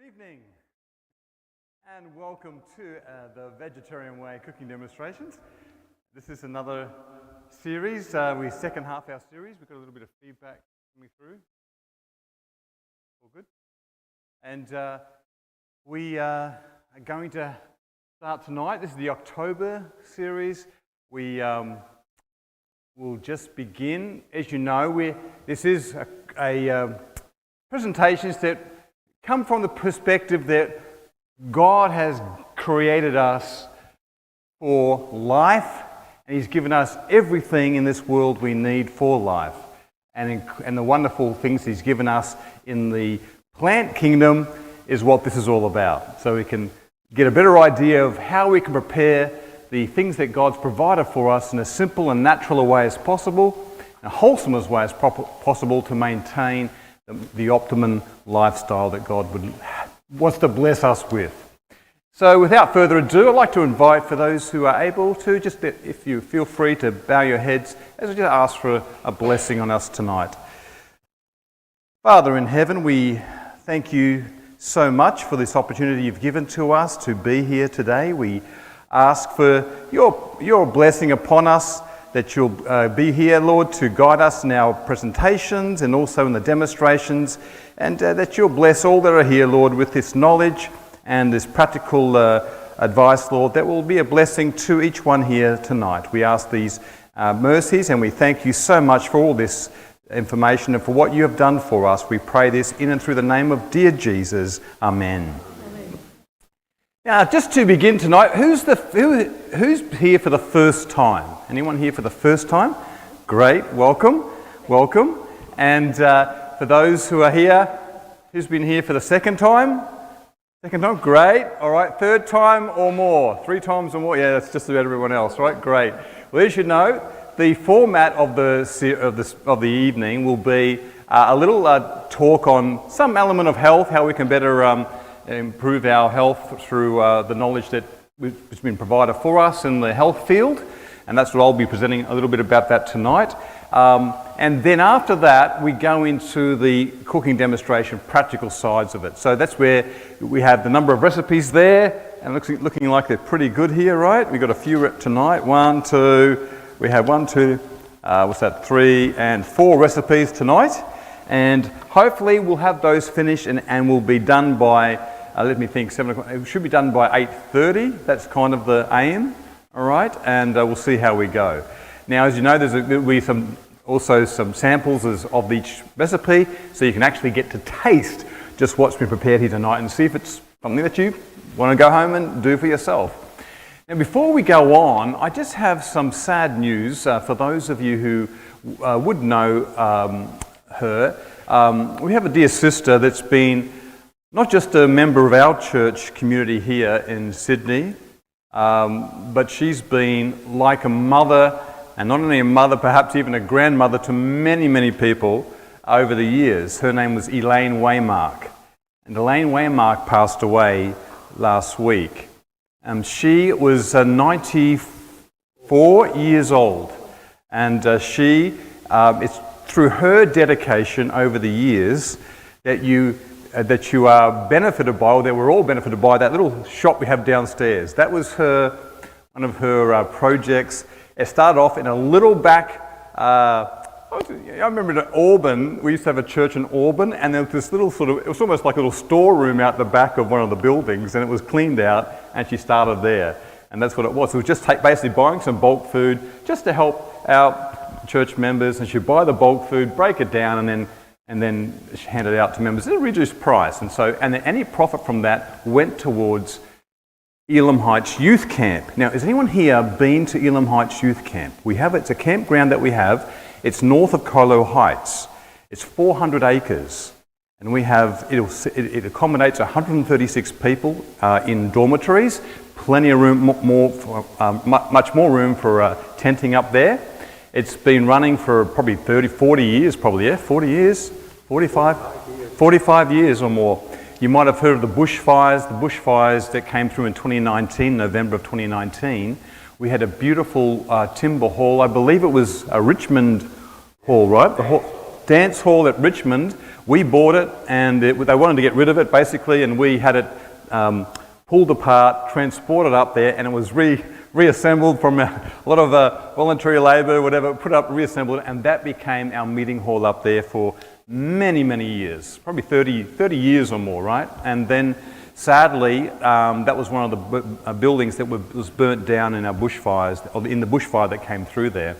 Evening and welcome to the Vegetarian Way cooking demonstrations. This is another series. We second half our series. We've got a little bit of feedback coming through. All good. And we are going to start tonight. This is the October series. We will just begin. As you know, this is a presentations that come from the perspective that God has created us for life, and He's given us everything in this world we need for life. And the wonderful things He's given us in the plant kingdom is what this is all about. So we can get a better idea of how we can prepare the things that God's provided for us in a simple and natural way as possible, in a wholesome as way as possible to maintain the optimum lifestyle that God wants to bless us with. So without further ado, I'd like to invite, for those who are able to, just if you feel free to bow your heads as I just ask for a blessing on us tonight. Father in heaven, we thank you so much for this opportunity you've given to us to be here today. We ask for your blessing upon us, that you'll be here, Lord, to guide us in our presentations and also in the demonstrations, and that you'll bless all that are here, Lord, with this knowledge and this practical advice, Lord, that will be a blessing to each one here tonight. We ask these mercies, and we thank you so much for all this information and for what you have done for us. We pray this in and through the name of dear Jesus. Amen. Now, just to begin tonight, who's here for the first time? Anyone here for the first time? Great, welcome. And for those who are here, who's been here for the second time? Second time, great. All right, third time or more? 3 times or more? Yeah, that's just about everyone else, right? Great. Well, as you know, the format of the evening will be a little talk on some element of health, how we can better improve our health through the knowledge that has been provided for us in the health field, and that's what I'll be presenting a little bit about that tonight. And then after that, we go into the cooking demonstration, practical sides of it. So that's where we have the number of recipes there, and looking like they're pretty good here, right? We've got a few tonight. 1, 2, we have 1, 2, 3 and 4 recipes tonight, and hopefully we'll have those finished and we'll be done by 7 o'clock. It should be done by 8:30. That's kind of the aim, all right? And we'll see how we go. Now, as you know, there'll be some samples of each recipe, so you can actually get to taste just what's been prepared here tonight and see if it's something that you want to go home and do for yourself. Now, before we go on, I just have some sad news for those of you who would know her. We have a dear sister that's been not just a member of our church community here in Sydney, but she's been like a mother, and not only a mother, perhaps even a grandmother to many, many people over the years. Her name was Elaine Waymark, and Elaine Waymark passed away last week. She was 94 years old, and it's through her dedication over the years that you are benefited by, or that we're all benefited by, that little shop we have downstairs. That was one of her projects. It started off in a little back, I remember in Auburn, we used to have a church in Auburn, and there was this little it was almost like a little storeroom out the back of one of the buildings, and it was cleaned out, and she started there. And that's what it was. It was just basically buying some bulk food just to help out church members, and she'd buy the bulk food, break it down, and then hand it out to members at a reduced price. And then any profit from that went towards Elim Heights Youth Camp. Now, has anyone here been to Elim Heights Youth Camp? It's a campground that we have. It's north of Colo Heights. It's 400 acres. And it accommodates 136 people in dormitories. Plenty of room, much more room for tenting up there. It's been running for probably 40 years, 40 years, 45 years or more. You might have heard of the bushfires that came through in 2019, November of 2019. We had a beautiful timber hall. I believe it was a Richmond hall, right? The dance hall at Richmond We bought it, and they wanted to get rid of it, basically, and we had it pulled apart, transported up there, and it was reassembled from a lot of voluntary labour, whatever, put up, reassembled, and that became our meeting hall up there for many, many years, probably 30 years or more, right? And then, sadly, that was one of the buildings that was burnt down in our bushfires, or in the bushfire that came through there.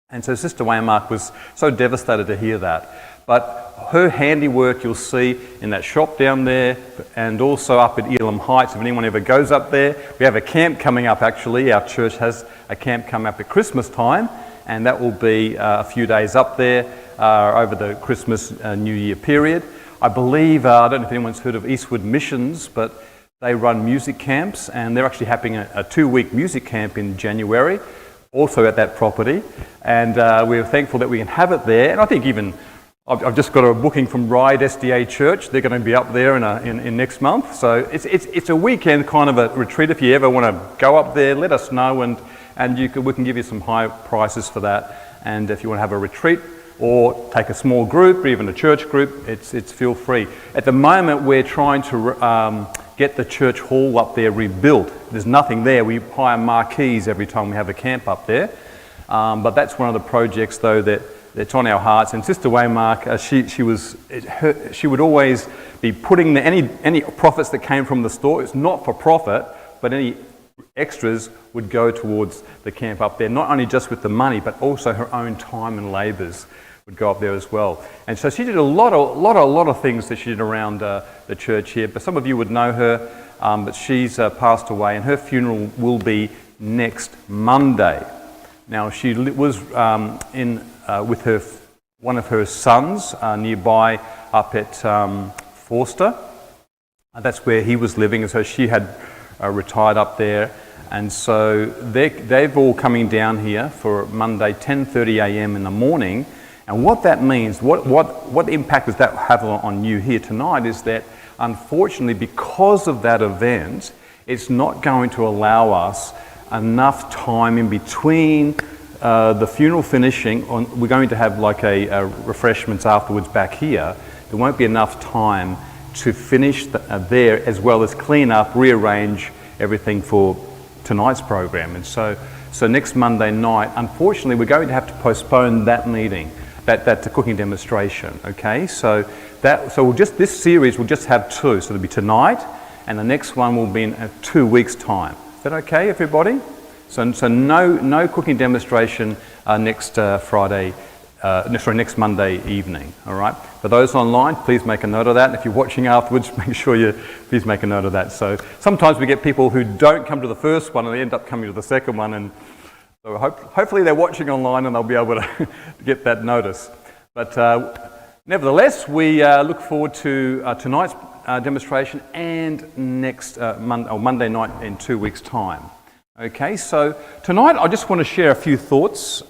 And so Sister Waymark was so devastated to hear that. But her handiwork you'll see in that shop down there, and also up at Elim Heights. If anyone ever goes up there, we have a camp coming up actually. Our church has a camp coming up at Christmas time, and that will be a few days up there over the Christmas New Year period. I believe, I don't know if anyone's heard of Eastwood Missions, but they run music camps, and they're actually having a 2-week music camp in January, also at that property. And we're thankful that we can have it there. And I think even I've just got a booking from Ryde SDA Church. They're going to be up there in next month. So it's a weekend kind of a retreat. If you ever want to go up there, let us know, and we can give you some high prices for that. And if you want to have a retreat or take a small group or even a church group, it's feel free. At the moment, we're trying to get the church hall up there rebuilt. There's nothing there. We hire marquees every time we have a camp up there. But that's one of the projects, though, that's on our hearts. And Sister Waymark, she would always be putting any profits that came from the store. It's not for profit, but any extras would go towards the camp up there. Not only just with the money, but also her own time and labours would go up there as well. And so she did a lot of things that she did around the church here. But some of you would know her, but she's passed away, and her funeral will be next Monday. Now, she was with one of her sons nearby up at Forster. That's where he was living, and so she had retired up there. And so they've all coming down here for Monday, 10:30 a.m. in the morning. And what that means, what impact does that have on you here tonight, is that unfortunately, because of that event, it's not going to allow us enough time in between the funeral finishing. We're going to have like a refreshments afterwards back here. There won't be enough time to finish there, as well as clean up, rearrange everything for tonight's program. And so next Monday night, unfortunately, we're going to have to postpone that meeting, that cooking demonstration. Okay, so this series will just have two. So it'll be tonight, and the next one will be in 2 weeks' time. Is that okay, everybody? So no cooking demonstration next Monday evening, all right? For those online, please make a note of that. And if you're watching afterwards, make sure you please make a note of that. So sometimes we get people who don't come to the first one and they end up coming to the second one, and so hopefully they're watching online and they'll be able to get that notice. But nevertheless, we look forward to tonight's demonstration and next Monday night in 2 weeks' time. Okay, so tonight I just want to share a few thoughts.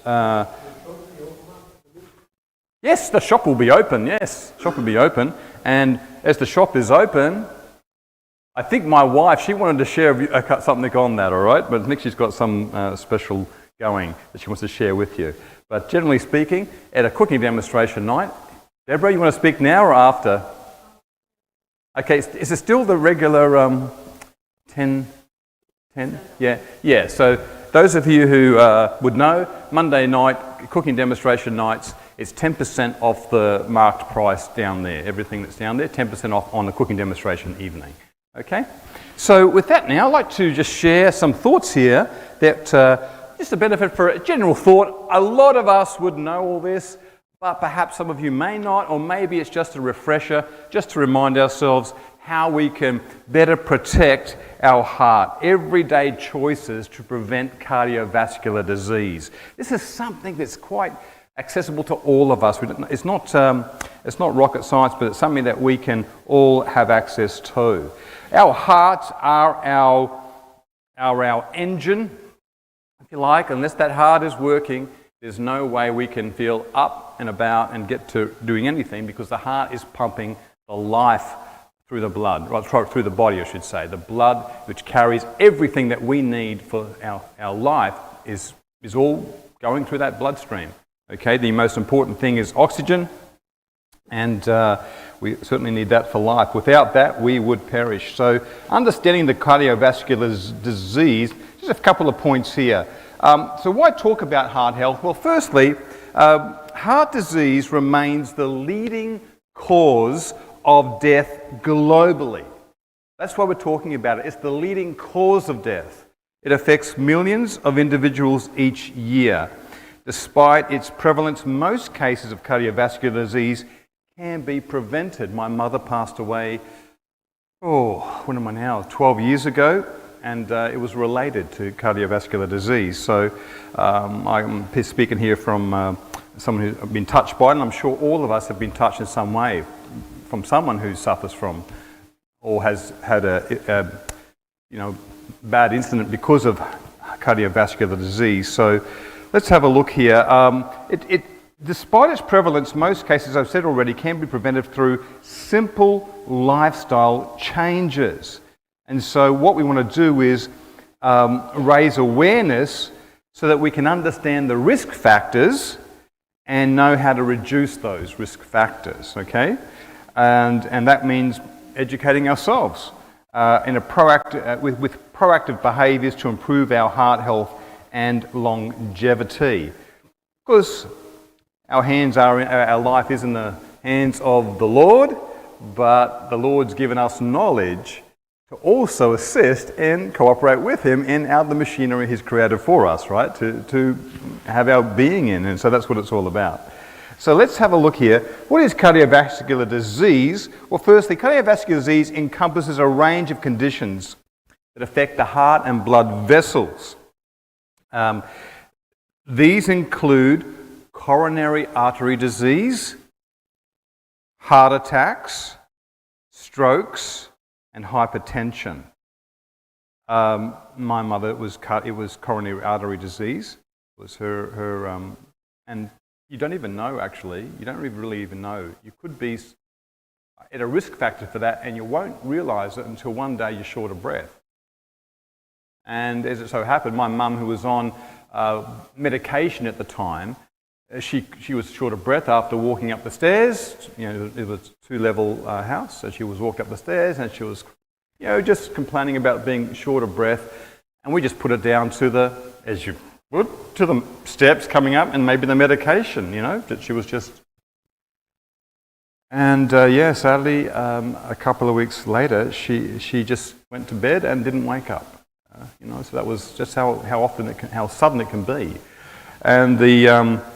Yes, the shop will be open. Yes, shop will be open. And as the shop is open, I think my wife, she wanted to share something on that, all right? But I think she's got some special going that she wants to share with you. But generally speaking, at a cooking demonstration night, Deborah, you want to speak now or after? Okay, is it still the regular 10? Yeah. So those of you who would know, Monday night, cooking demonstration nights, it's 10% off the marked price down there. Everything that's down there, 10% off on the cooking demonstration evening. Okay? So with that now, I'd like to just share some thoughts here that just a benefit for a general thought. A lot of us would know all this, but perhaps some of you may not, or maybe it's just a refresher, just to remind ourselves how we can better protect our heart. Everyday choices to prevent cardiovascular disease. This is something that's quite accessible to all of us. It's not rocket science, but it's something that we can all have access to. Our hearts are our engine, if you like. Unless that heart is working, there's no way we can feel up and about and get to doing anything, because the heart is pumping the life through the blood, right, through the body, I should say. The blood, which carries everything that we need for our life, is all going through that bloodstream. Okay, the most important thing is oxygen, And we certainly need that for life. Without that, we would perish. So understanding the cardiovascular disease, just a couple of points here. So why talk about heart health? Well, firstly, heart disease remains the leading cause of death globally. That's why we're talking about it. It's the leading cause of death. It affects millions of individuals each year. Despite its prevalence, most cases of cardiovascular disease can be prevented. My mother passed away, when am I now? 12 years ago, and it was related to cardiovascular disease. So I'm speaking here from someone who's been touched by it, and I'm sure all of us have been touched in some way from someone who suffers from or has had a bad incident because of cardiovascular disease. So let's have a look here. Despite its prevalence, most cases, I've said already, can be prevented through simple lifestyle changes. And so what we want to do is raise awareness so that we can understand the risk factors and know how to reduce those risk factors, okay? And that means educating ourselves in a with proactive behaviours to improve our heart health and longevity. Because our life is in the hands of the Lord, but the Lord's given us knowledge to also assist and cooperate with Him in the machinery He's created for us, right? To have our being in, and so that's what it's all about. So let's have a look here. What is cardiovascular disease? Well, firstly, cardiovascular disease encompasses a range of conditions that affect the heart and blood vessels. These include coronary artery disease, heart attacks, strokes, and hypertension. My mother, it was coronary artery disease. It was her and you don't even know, actually. You don't really even know. You could be at a risk factor for that, and you won't realise it until one day you're short of breath. And as it so happened, my mum, who was on medication at the time, she was short of breath after walking up the stairs. It was a 2-level house, so she was walked up the stairs, and she was, just complaining about being short of breath. And we just put it down to the steps coming up, and maybe the medication, that she was just. And sadly, a couple of weeks later, she just went to bed and didn't wake up. So that was just how sudden it can be. And the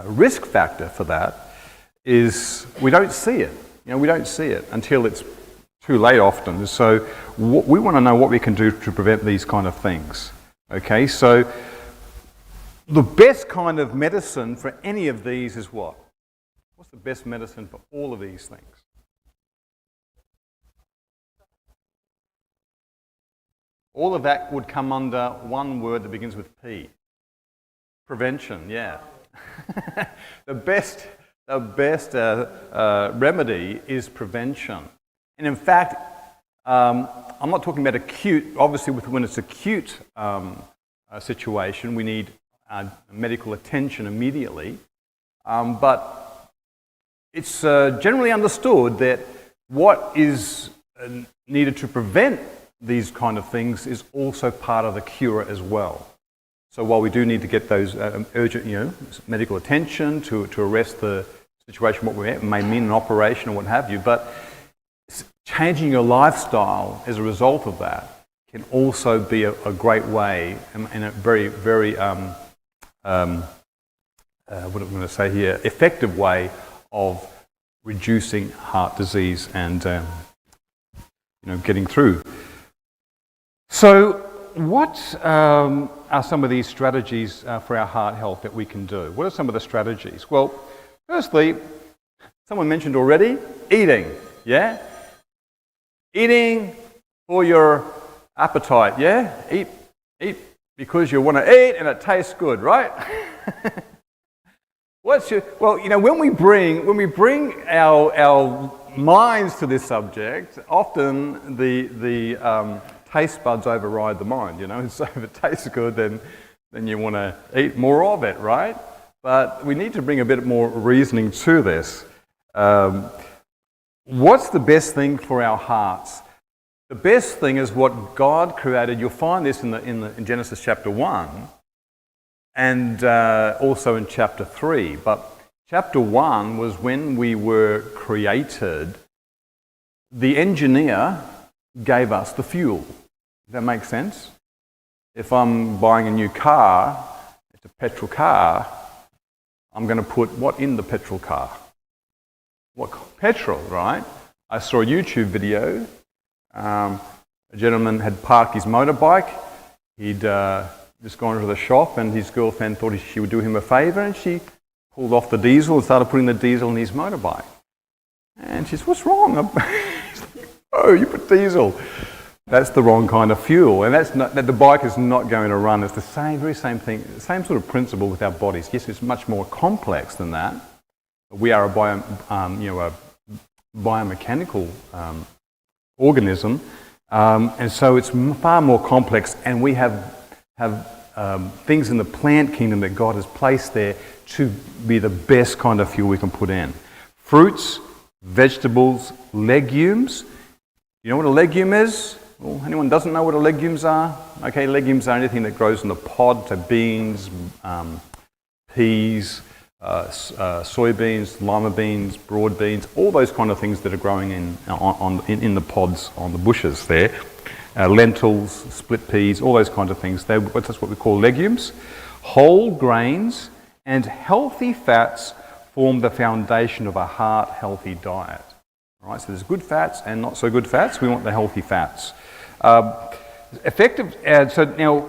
risk factor for that is we don't see it. We don't see it until it's too late often. So we want to know what we can do to prevent these kind of things. Okay, so the best kind of medicine for any of these is what? What's the best medicine for all of these things? All of that would come under one word that begins with P. Prevention, yeah. The best remedy is prevention. And in fact, I'm not talking about acute. Obviously, when it's acute situation, we need medical attention immediately. But it's generally understood that what is needed to prevent these kind of things is also part of the cure as well. So while we do need to get those urgent, medical attention to arrest the situation, what we may mean an operation or what have you, but changing your lifestyle as a result of that can also be a great way and a very, very, what am I going to say here, effective way of reducing heart disease and getting through. So what are some of these strategies for our heart health that we can do? What are some of the strategies? Well, firstly, someone mentioned already, eating, yeah? Eating for your appetite, yeah? Eat because you want to eat and it tastes good, right? When we bring our minds to this subject, often the taste buds override the mind, So if it tastes good, then then you want to eat more of it, right? But we need to bring a bit more reasoning to this. What's the best thing for our hearts? The best thing is what God created. You'll find this in Genesis chapter 1 and also in chapter 3. But chapter 1 was when we were created. The engineer gave us the fuel. Does that make sense? If I'm buying a new car, it's a petrol car, I'm going to put what in the petrol car? What petrol, right? I saw a YouTube video. A gentleman had parked his motorbike. He'd just gone to the shop and his girlfriend thought she would do him a favour, and she pulled off the diesel and started putting the diesel in his motorbike. And she said, "What's wrong?" He's like, "Oh, you put diesel." That's the wrong kind of fuel, and the bike is not going to run. It's the very same thing, same sort of principle with our bodies. Yes, it's much more complex than that. We are a biomechanical organism, and so it's far more complex. And we have things in the plant kingdom that God has placed there to be the best kind of fuel we can put in. Fruits, vegetables, legumes. You know what a legume is? Well, anyone doesn't know what legumes are? Okay, legumes are anything that grows in the pod, so beans, peas, soybeans, lima beans, broad beans, all those kind of things that are growing in the pods on the bushes there. Lentils, split peas, all those kinds of things. That's what we call legumes. Whole grains and healthy fats form the foundation of a heart-healthy diet. All right, so there's good fats and not so good fats. We want the healthy fats. So now,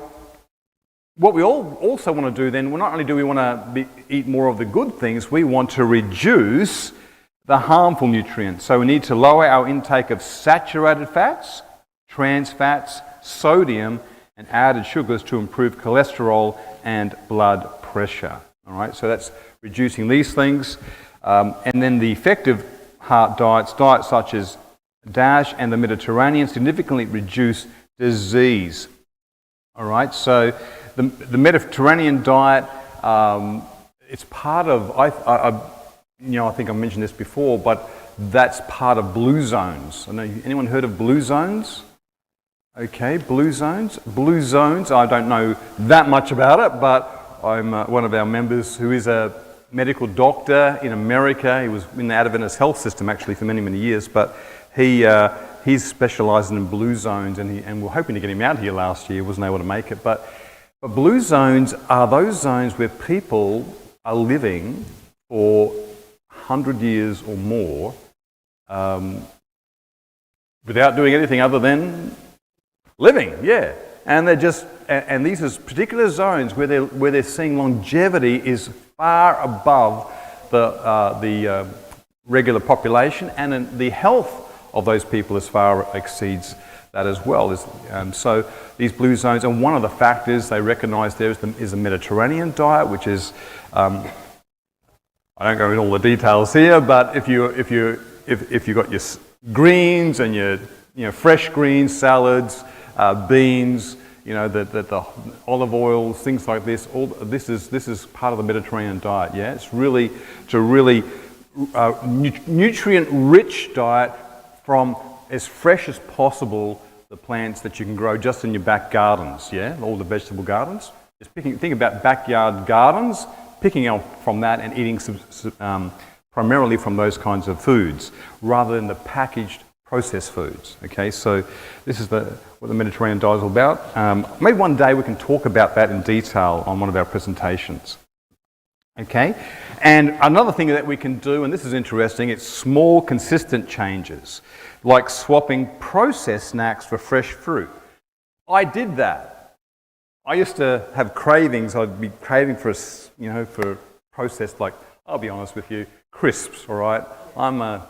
what we also want to do then, well, not only do we want to eat more of the good things, we want to reduce the harmful nutrients. So we need to lower our intake of saturated fats, trans fats, sodium, and added sugars to improve cholesterol and blood pressure. All right, so that's reducing these things. And then the effective heart diets such as DASH and the Mediterranean significantly reduce disease. All right, so the Mediterranean diet, it's part of, I think I mentioned this before, but that's part of blue zones. Anyone heard of blue zones? Okay, blue zones. Blue zones, I don't know that much about it, but I'm one of our members who is a medical doctor in America. He was in the Adventist health system actually for many, many years, but he's specialising in blue zones, and we're hoping to get him out here last year. Wasn't able to make it, but blue zones are those zones where people are living for 100 years or more without doing anything other than living. Yeah, and and these are particular zones where they're seeing longevity is far above the regular population, and the health of those people as far exceeds that as well. So these blue zones, and one of the factors they recognise there is the Mediterranean diet, which is I don't go into all the details here, but if you got your greens and your fresh greens, salads, beans, the olive oils, things like this. This is part of the Mediterranean diet. Yeah, it's really nutrient-rich diet from as fresh as possible. The plants that you can grow just in your back gardens. Yeah, all the vegetable gardens. Just think about backyard gardens, picking out from that and eating primarily from those kinds of foods rather than the packaged processed foods. Okay, so this is what the Mediterranean diet is all about. Maybe one day we can talk about that in detail on one of our presentations. Okay, and another thing that we can do, and this is interesting, it's small consistent changes, like swapping processed snacks for fresh fruit. I did that. I used to have cravings. I'd be craving for processed, like, I'll be honest with you, crisps. All right, I'm a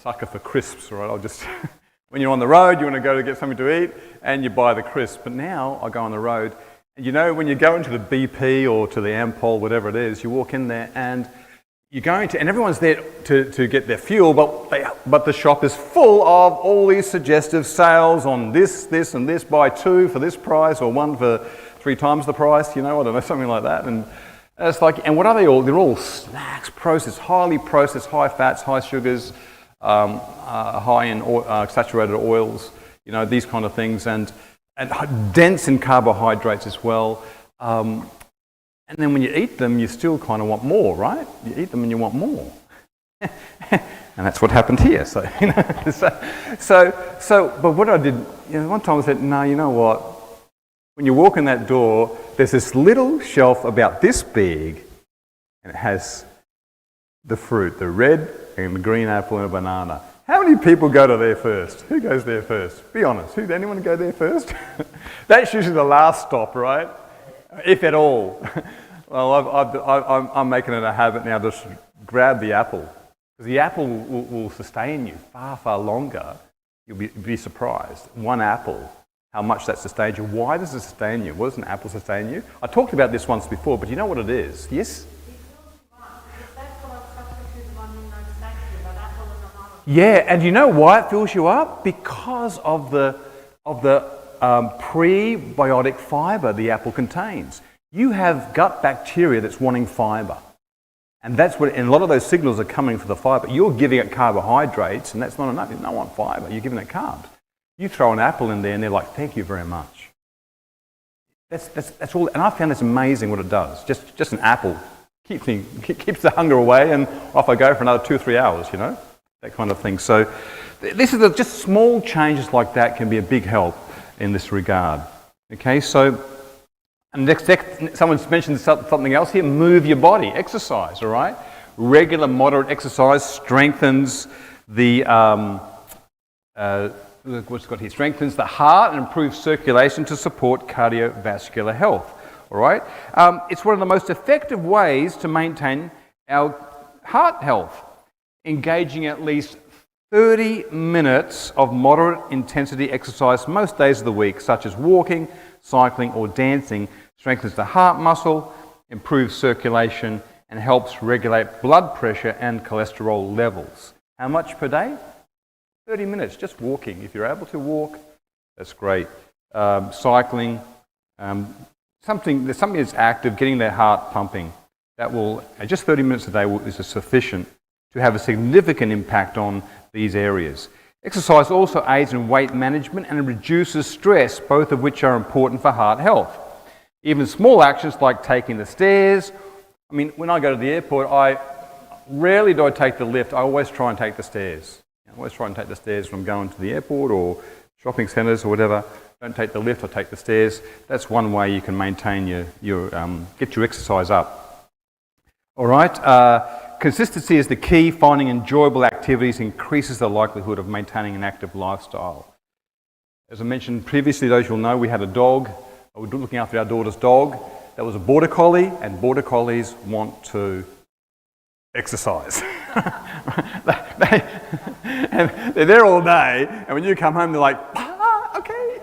sucker for crisps. All right, when you're on the road, you want to go to get something to eat, and you buy the crisp. But now I go on the road, and when you go into the BP or to the Ampol, whatever it is, you walk in there and and everyone's there to get their fuel, but the shop is full of all these suggestive sales on this, and this, buy two for this price, or one for 3 times the price, I don't know, something like that. And it's like, and what are they all? They're all snacks, highly processed, high fats, high sugars, high in saturated oils, these kind of things, and dense in carbohydrates as well. And then when you eat them, you still kind of want more, right? You eat them and you want more. And that's what happened here. So, but what I did, one time I said, no, you know what? When you walk in that door, there's this little shelf about this big, and it has the fruit, the red and the green apple and a banana. How many people go to there first? Who goes there first? Be honest. Anyone go there first? That's usually the last stop, right? If at all. Well, I'm making it a habit now to just grab the apple. Because the apple will sustain you far, far longer. You'll be surprised. One apple, how much that sustains you. Why does it sustain you? What does an apple sustain you? I talked about this once before, but you know what it is? Yes? Yeah, and you know why it fills you up? Because of the prebiotic fibre the apple contains. You have gut bacteria that's wanting fibre. And a lot of those signals are coming for the fibre. You're giving it carbohydrates, and that's not enough. You don't want fibre. You're giving it carbs. You throw an apple in there, and they're like, "Thank you very much." That's all. And I found it's amazing what it does. Just an apple keeps the hunger away, and off I go for another 2 or 3 hours. That kind of thing. So this is just small changes like that can be a big help in this regard. Okay, so. And next, someone's mentioned something else here. Move your body, exercise. All right, regular, moderate exercise strengthens the what's got here? Strengthens the heart and improves circulation to support cardiovascular health. All right, it's one of the most effective ways to maintain our heart health. Engaging at least 30 minutes of moderate intensity exercise most days of the week, such as walking, cycling, or dancing, strengthens the heart muscle, improves circulation, and helps regulate blood pressure and cholesterol levels. How much per day? 30 minutes, just walking. If you're able to walk, that's great. Cycling, something that's active, getting their heart pumping. That will, just 30 minutes a day is sufficient to have a significant impact on these areas. Exercise also aids in weight management and reduces stress, both of which are important for heart health. Even small actions like taking the stairs. I mean, when I go to the airport, rarely do I take the lift. I always try and take the stairs. I always try and take the stairs when I'm going to the airport or shopping centres or whatever. Don't take the lift, I take the stairs. That's one way you can maintain get your exercise up. All right. Consistency is the key. Finding enjoyable activities increases the likelihood of maintaining an active lifestyle. As I mentioned previously, those you'll know, we had a dog. We were looking after our daughter's dog. That was a border collie, and border collies want to exercise. They're there all day, and when you come home, they're like, okay,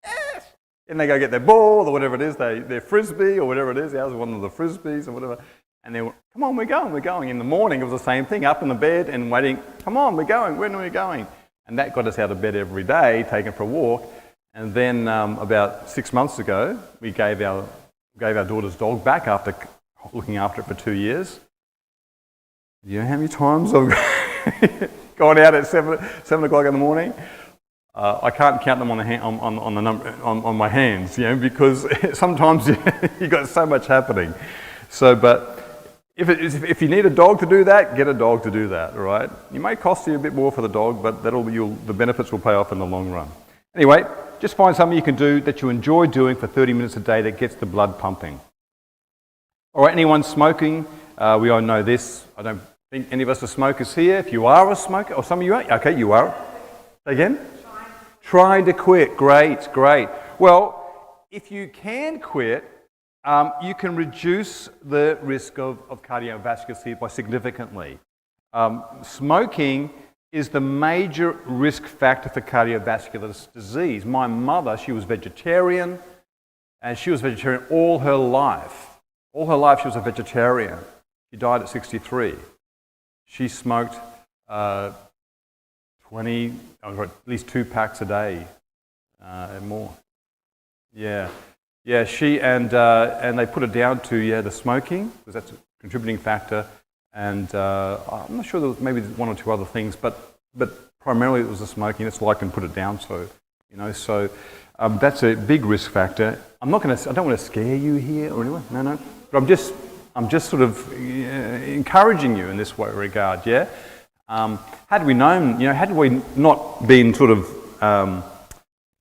yes. And they go get their ball or whatever it is, their frisbee or whatever it is. Ours was one of the frisbees or whatever. And they were, come on, we're going. In the morning, it was the same thing, up in the bed and waiting, come on, we're going, when are we going? And that got us out of bed every day, taken for a walk. And then about 6 months ago, we gave our daughter's dog back after looking after it for 2 years. Do you know how many times I've gone out at 7 o'clock in the morning? I can't count them on my hands, because sometimes you've got so much happening. So, but if you need a dog to do that, get a dog to do that, all right? It may cost you a bit more for the dog, but the benefits will pay off in the long run. Anyway, just find something you can do that you enjoy doing for 30 minutes a day that gets the blood pumping. All right, anyone smoking? We all know this. I don't think any of us are smokers here. If you are a smoker, or some of you are, okay, you are. Say again? Trying to quit. Great. Well, if you can quit, you can reduce the risk of cardiovascular disease by significantly. Smoking is the major risk factor for cardiovascular disease. My mother, she was vegetarian, and she was vegetarian all her life. All her life she was a vegetarian. She died at 63. She smoked 20, or at least 2 packs a day and more. Yeah. Yeah, she and they put it down to the smoking, because that's a contributing factor, and I'm not sure there was maybe one or two other things, but primarily it was the smoking. That's why I can put it down. So that's a big risk factor. I don't want to scare you here or anyone. No. But I'm just sort of encouraging you in this regard. Yeah. Had we known, had we not been sort of,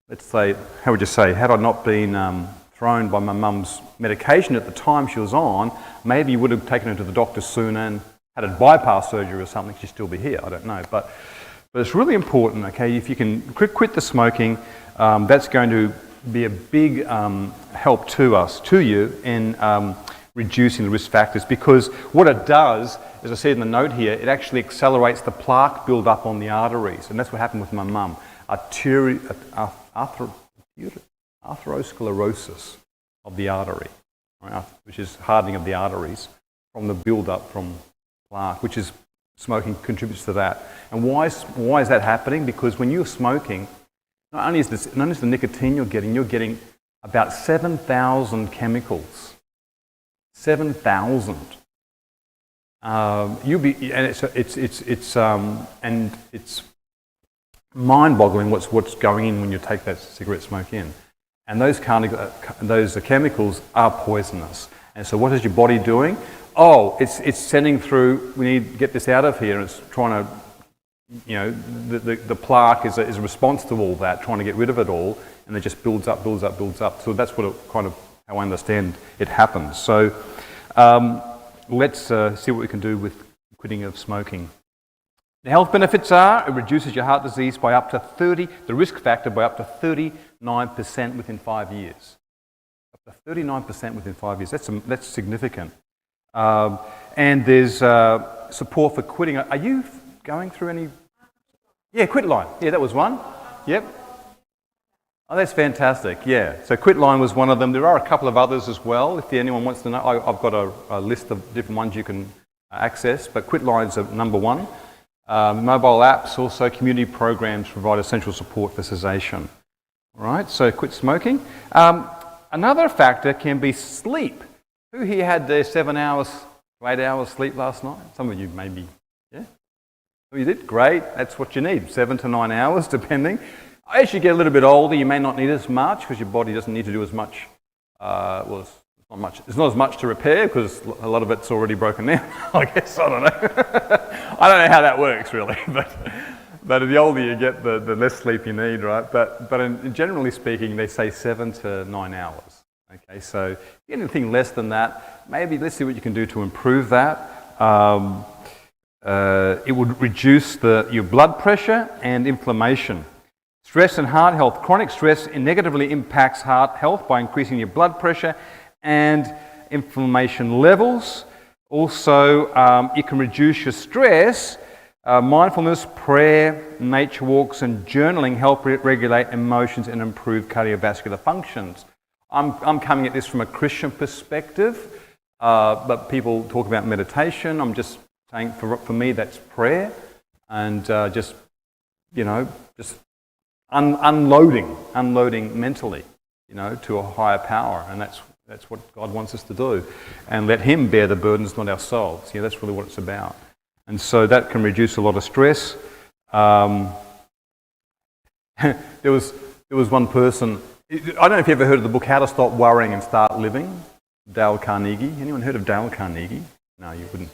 let's say, how would you say, had I not been thrown by my mum's medication at the time she was on, maybe you would have taken her to the doctor sooner and had a bypass surgery or something, she'd still be here. I don't know, but it's really important. Okay, if you can quit the smoking, that's going to be a big help to you in reducing the risk factors, because what it does, as I said in the note here, it actually accelerates the plaque build up on the arteries, and that's what happened with my mum. Atherosclerosis of the artery, right, which is hardening of the arteries from the build-up from plaque, which is smoking contributes to that. And why is that happening? Because when you're smoking, not only is the nicotine you're getting about 7,000 chemicals. 7,000. It's mind-boggling what's going in when you take that cigarette smoke in. And those chemicals are poisonous. And so what is your body doing? Oh, it's sending through, we need to get this out of here. And it's trying to, the plaque is a response to all that, trying to get rid of it all. And it just builds up. So that's what how I understand it happens. So let's see what we can do with quitting of smoking. The health benefits are, it reduces your heart disease by up to the risk factor by up to 39% within 5 years. Up to 39% within 5 years. That's significant. And there's support for quitting. Are you going through any? Yeah, Quitline. Yeah, that was one. Yep. Oh, that's fantastic. Yeah. So Quitline was one of them. There are a couple of others as well. If anyone wants to know, I've got a list of different ones you can access, but Quitline's number one. Mobile apps, also community programs provide essential support for cessation. All right, so quit smoking. Another factor can be sleep. Who here had their 7 hours to 8 hours sleep last night? Some of you maybe, yeah? Oh, you did? Great, that's what you need, 7 to 9 hours depending. As you get a little bit older, you may not need as much because your body doesn't need to do as much. It's not as much to repair because a lot of it's already broken down, I guess. I don't know. I don't know how that works really, but the older you get, the less sleep you need, right? But generally speaking, they say 7 to 9 hours. Okay, so anything less than that, maybe let's see what you can do to improve that. It would reduce your blood pressure and inflammation. Stress and heart health. Chronic stress negatively impacts heart health by increasing your blood pressure and inflammation levels. Also, it can reduce your stress. Mindfulness, prayer, nature walks and journaling help regulate emotions and improve cardiovascular functions. I'm coming at this from a Christian perspective, but people talk about meditation. I'm just saying for me that's prayer and just unloading mentally, to a higher power, and that's what God wants us to do, and let Him bear the burdens, not ourselves. That's really what it's about, and so that can reduce a lot of stress. There was one person. I don't know if you ever heard of the book How to Stop Worrying and Start Living, Dale Carnegie. Anyone heard of Dale Carnegie? No, you wouldn't.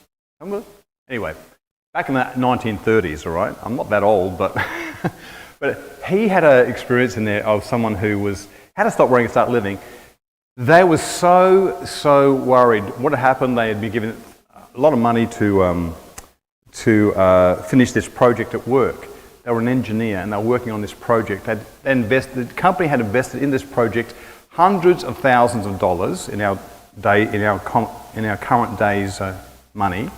Anyway, back in the 1930s, all right. I'm not that old, but. But he had an experience in there of someone who was, how to stop worrying and start living. They were so worried. What had happened, they had been given a lot of money to finish this project at work. They were an engineer and they were working on this project. The company had invested in this project hundreds of thousands of dollars in our current day's money.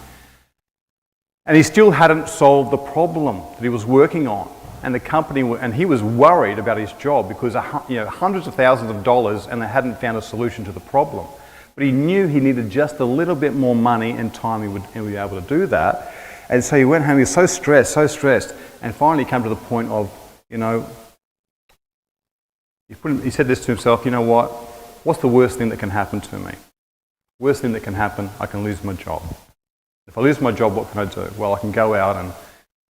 And he still hadn't solved the problem that he was working on. And the company, and he was worried about his job because hundreds of thousands of dollars, and they hadn't found a solution to the problem. But he knew he needed just a little bit more money and time he would be able to do that. And so he went home. He was so stressed, and finally came to the point of, he said this to himself: you know what? what's the worst thing that can happen to me? Worst thing that can happen, I can lose my job. If I lose my job, what can I do? Well, I can go out and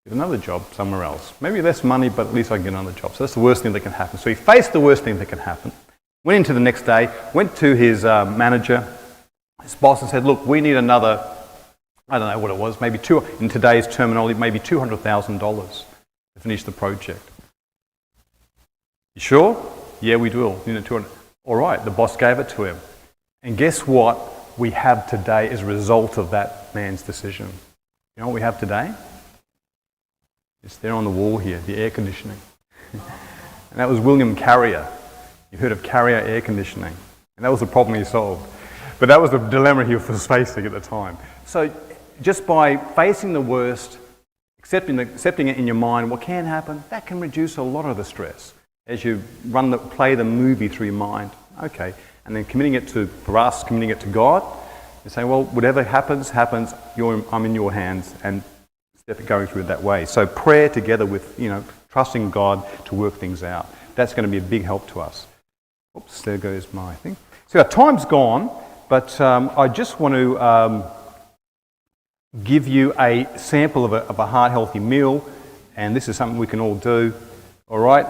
get another job somewhere else. Maybe less money, but at least I can get another job. So that's the worst thing that can happen. So he faced the worst thing that can happen, went into the next day, went to his manager, his boss, and said, look, we need another, I don't know what it was, maybe in today's terminology, maybe $200,000 to finish the project. You sure? Yeah, we will. You know, 200. All right, the boss gave it to him. And guess what we have today as a result of that man's decision? You know what we have today? It's there on the wall here, the air conditioning. And that was William Carrier. You've heard of Carrier air conditioning. And that was the problem he solved. But that was the dilemma he was facing at the time. So just by facing the worst, accepting it in your mind, what can happen, that can reduce a lot of the stress. As you play the movie through your mind, okay, and then committing it to God, and saying, well, whatever happens, I'm in your hands, and going through it that way. So prayer together with, trusting God to work things out. That's going to be a big help to us. Oops, there goes my thing. So our time's gone, but I just want to give you a sample of a heart-healthy meal, and this is something we can all do, all right?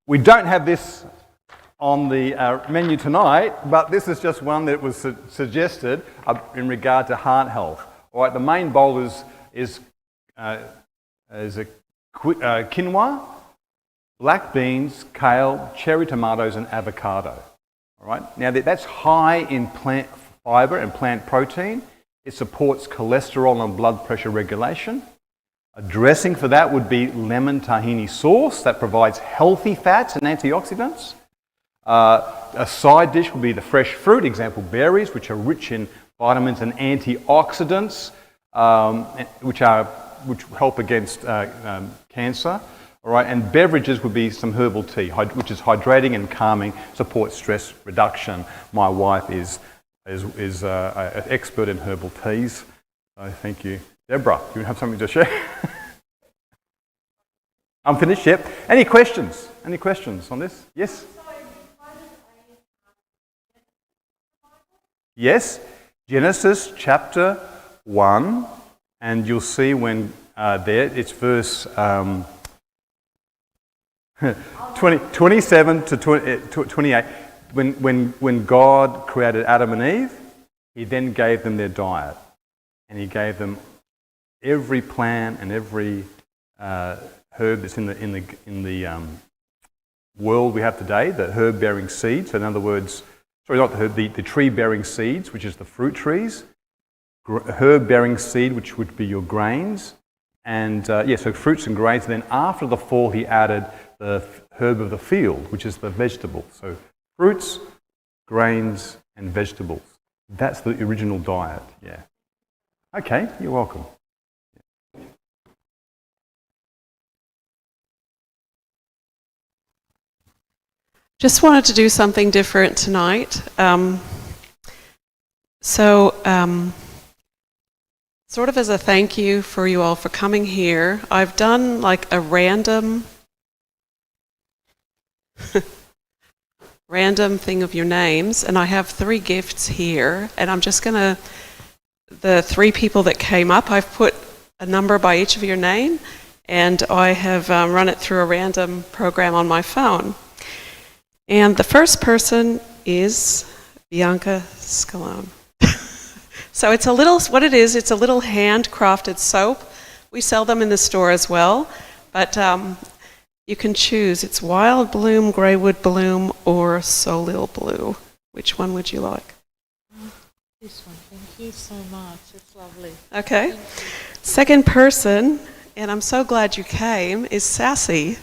We don't have this on the menu tonight, but this is just one that was suggested in regard to heart health. All right, the main bowl is a quinoa, black beans, kale, cherry tomatoes, and avocado. All right, now that's high in plant fibre and plant protein. It supports cholesterol and blood pressure regulation. A dressing for that would be lemon tahini sauce that provides healthy fats and antioxidants. A side dish would be the fresh fruit, example berries, which are rich in vitamins and antioxidants, which help against cancer. All right, and beverages would be some herbal tea, which is hydrating and calming, supports stress reduction. My wife is an expert in herbal teas, so thank you. Deborah, do you have something to share? I'm finished, yep. Any questions? Any questions on this? Yes? Yes, Genesis chapter 1, and you'll see when it's verse 27 to 28. When God created Adam and Eve, he then gave them their diet. And he gave them every plant and every herb that's in the world we have today, the herb-bearing seeds. So in other words, sorry, not the herb, the tree-bearing seeds, which is the fruit trees, herb-bearing seed, which would be your grains, and so fruits and grains. And then after the fall, he added the herb of the field, which is the vegetable. So fruits, grains, and vegetables. That's the original diet, yeah. Okay, you're welcome. Just wanted to do something different tonight. Sort of as a thank you for you all for coming here, I've done like a random thing of your names, and I have 3 gifts here, and I'm just gonna, the 3 people that came up, I've put a number by each of your name, and I have run it through a random program on my phone. And the first person is Bianca Scalone. So it's a little, what it is, it's a little handcrafted soap. We sell them in the store as well, but you can choose. It's Wild Bloom, Greywood Bloom, or Solil Blue. Which one would you like? This one, thank you so much. It's lovely. Okay. Second person, and I'm so glad you came, is Sassy.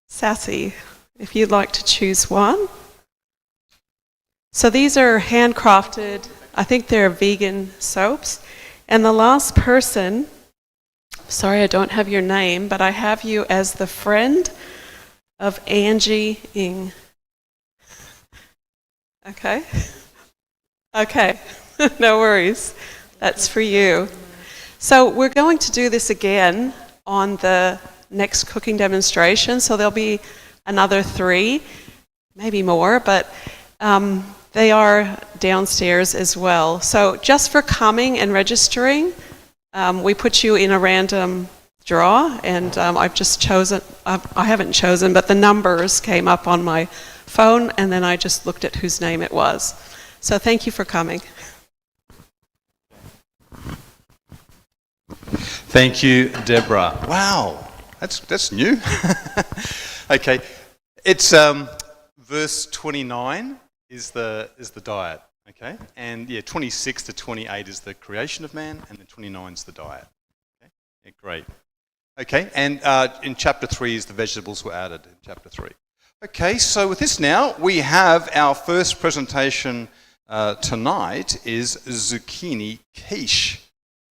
Sassy, if you'd like to choose one. So these are handcrafted, I think they're vegan soaps. And the last person, sorry I don't have your name, but I have you as the friend of Angie Ng. Okay? Okay, no worries. That's for you. So we're going to do this again on the next cooking demonstration. So there'll be another 3, maybe more, but they are downstairs as well. So just for coming and registering, we put you in a random draw, and I've just chosen, I haven't chosen, but the numbers came up on my phone, and then I just looked at whose name it was. So thank you for coming. Thank you, Deborah. Wow, that's new. Okay, it's verse 29 is the diet. Okay, and 26 to 28 is the creation of man, and then 29 is the diet. Okay, yeah, great. Okay, and in chapter 3 is the vegetables were added in chapter 3. Okay, so with this now, we have our first presentation tonight is zucchini quiche.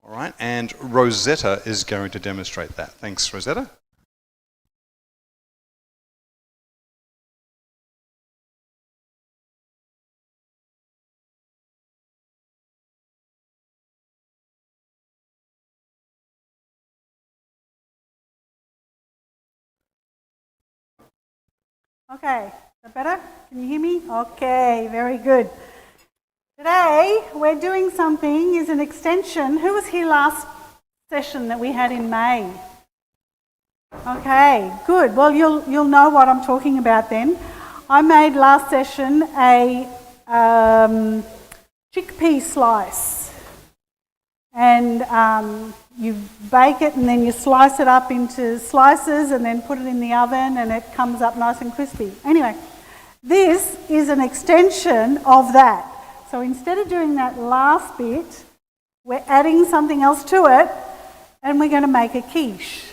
All right, and Rosetta is going to demonstrate that. Thanks, Rosetta. Okay, is that better? Can you hear me? Okay, very good. Today we're doing something, is an extension. Who was here last session that we had in May? Okay, good. Well, you'll know what I'm talking about then. I made last session a chickpea slice, and you bake it and then you slice it up into slices and then put it in the oven and it comes up nice and crispy. Anyway, this is an extension of that. So instead of doing that last bit, we're adding something else to it and we're going to make a quiche.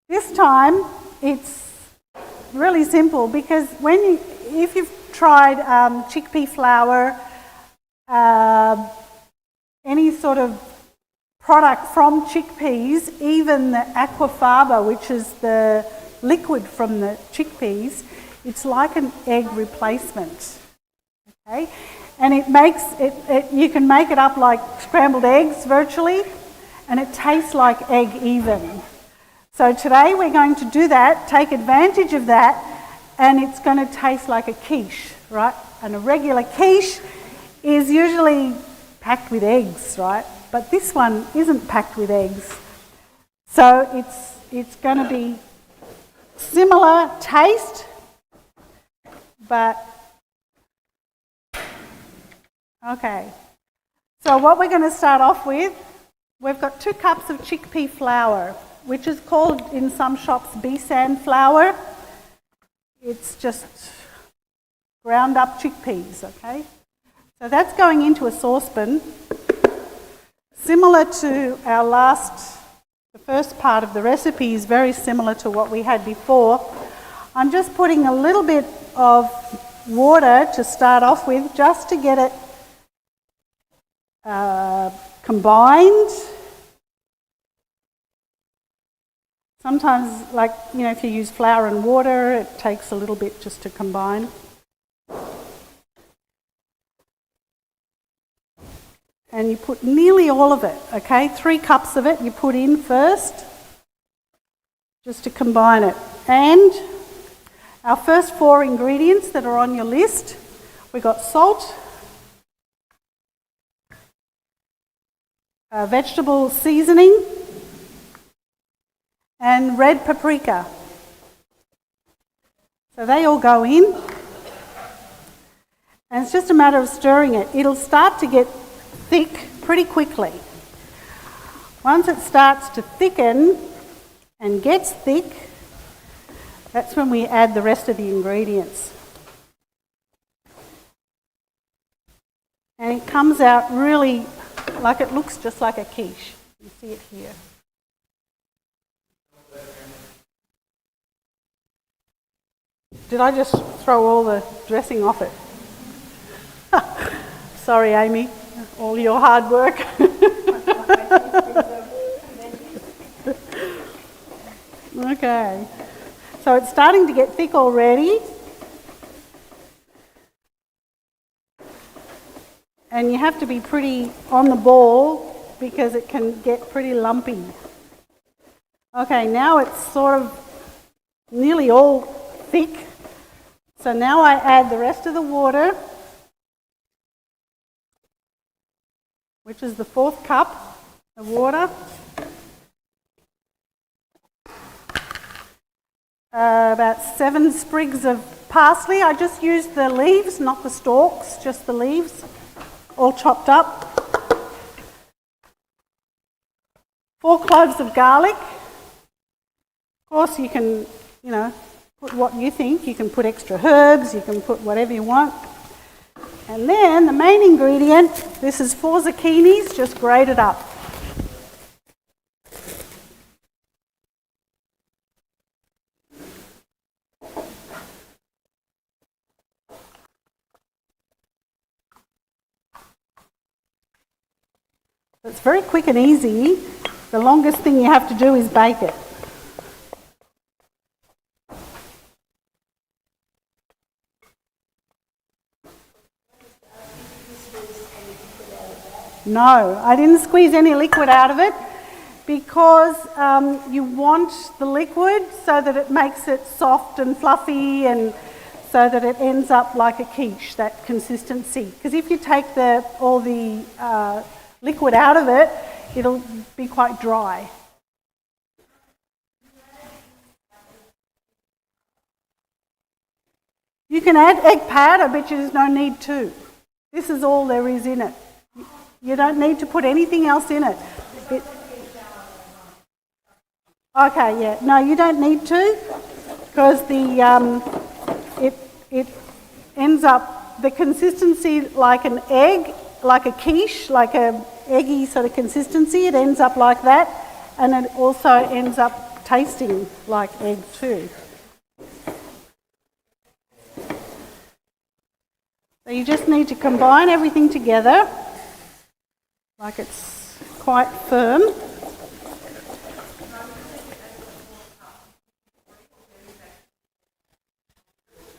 This time it's really simple because if you've tried chickpea flour, any sort of product from chickpeas, even the aquafaba, which is the liquid from the chickpeas, it's like an egg replacement. Okay, and it makes it. You can make it up like scrambled eggs virtually, and it tastes like egg even. So today we're going to do that, take advantage of that, and it's going to taste like a quiche, right? And a regular quiche is usually packed with eggs, right? But this one isn't packed with eggs. So it's going to be similar taste, but okay. So what we're going to start off with, we've got 2 cups of chickpea flour, which is called in some shops B-san flour. It's just ground up chickpeas, okay? So that's going into a saucepan. Similar to the first part of the recipe is very similar to what we had before. I'm just putting a little bit of water to start off with, just to get it combined. Sometimes, like, if you use flour and water, it takes a little bit just to combine. And you put nearly all of it, okay? 3 cups of it you put in first, just to combine it. And our first 4 ingredients that are on your list, we've got salt, vegetable seasoning, and red paprika. So they all go in. And it's just a matter of stirring it. It'll start to get thick pretty quickly. Once it starts to thicken and gets thick, that's when we add the rest of the ingredients. And it comes out really like, it looks just like a quiche. You see it here. Did I just throw all the dressing off it? Sorry, Amy, all your hard work. Okay, so it's starting to get thick already. And you have to be pretty on the ball because it can get pretty lumpy. Okay, now it's sort of nearly all thick. So now I add the rest of the water, which is the 4th cup of water. About 7 sprigs of parsley. I just used the leaves, not the stalks, just the leaves, all chopped up. 4 cloves of garlic. Of course, you can, put what you think. You can put extra herbs, you can put whatever you want. And then the main ingredient, this is 4 zucchinis, just grated up. It's very quick and easy. The longest thing you have to do is bake it. No, I didn't squeeze any liquid out of it because you want the liquid so that it makes it soft and fluffy and so that it ends up like a quiche, that consistency. Because if you take all the liquid out of it, it'll be quite dry. You can add egg powder, but there's no need to. This is all there is in it. You don't need to put anything else in it. Okay, yeah. No, you don't need to because it ends up the consistency like an egg, like a quiche, like a eggy sort of consistency. It ends up like that, and it also ends up tasting like egg too. So you just need to combine everything together, like it's quite firm.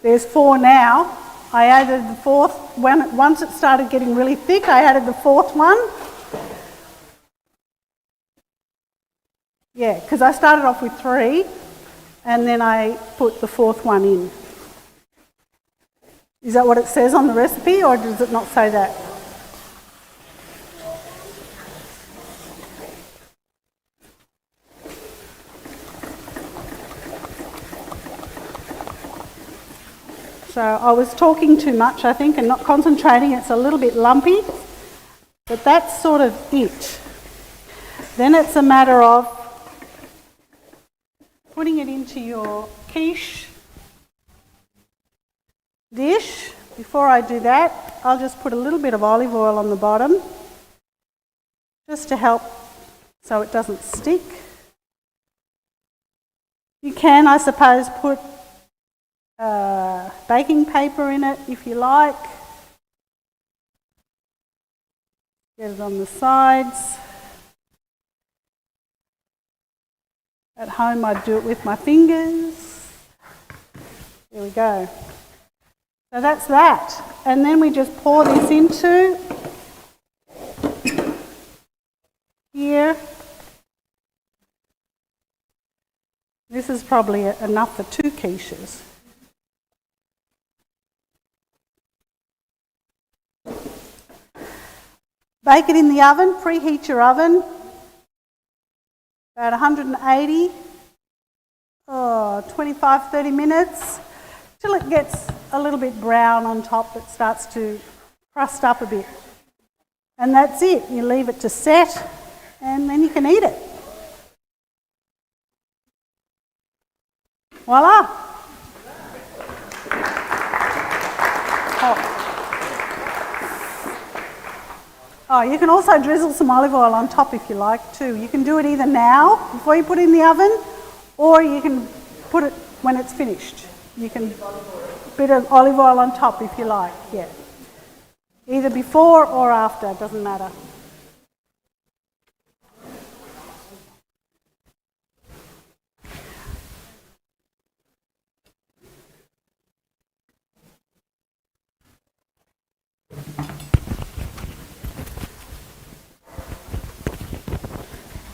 There's 4 now. I added the 4th, once it started getting really thick, I added the 4th one. Yeah, because I started off with 3 and then I put the 4th one in. Is that what it says on the recipe or does it not say that? So I was talking too much, I think, and not concentrating. It's a little bit lumpy, but that's sort of it. Then it's a matter of putting it into your quiche dish. Before I do that, I'll just put a little bit of olive oil on the bottom, just to help so it doesn't stick. You can, I suppose, put baking paper in it if you like. Get it on the sides. At home I'd do it with my fingers. There we go. So that's that. And then we just pour this into here. This is probably enough for 2 quiches. Bake it in the oven, preheat your oven, about 180, 25-30 minutes, till it gets a little bit brown on top. It starts to crust up a bit. And that's it. You leave it to set and then you can eat it. Voila! Oh, you can also drizzle some olive oil on top if you like too. You can do it either now, before you put it in the oven, or you can put it when it's finished. You can bit of olive oil on top if you like, yeah. Either before or after, it doesn't matter.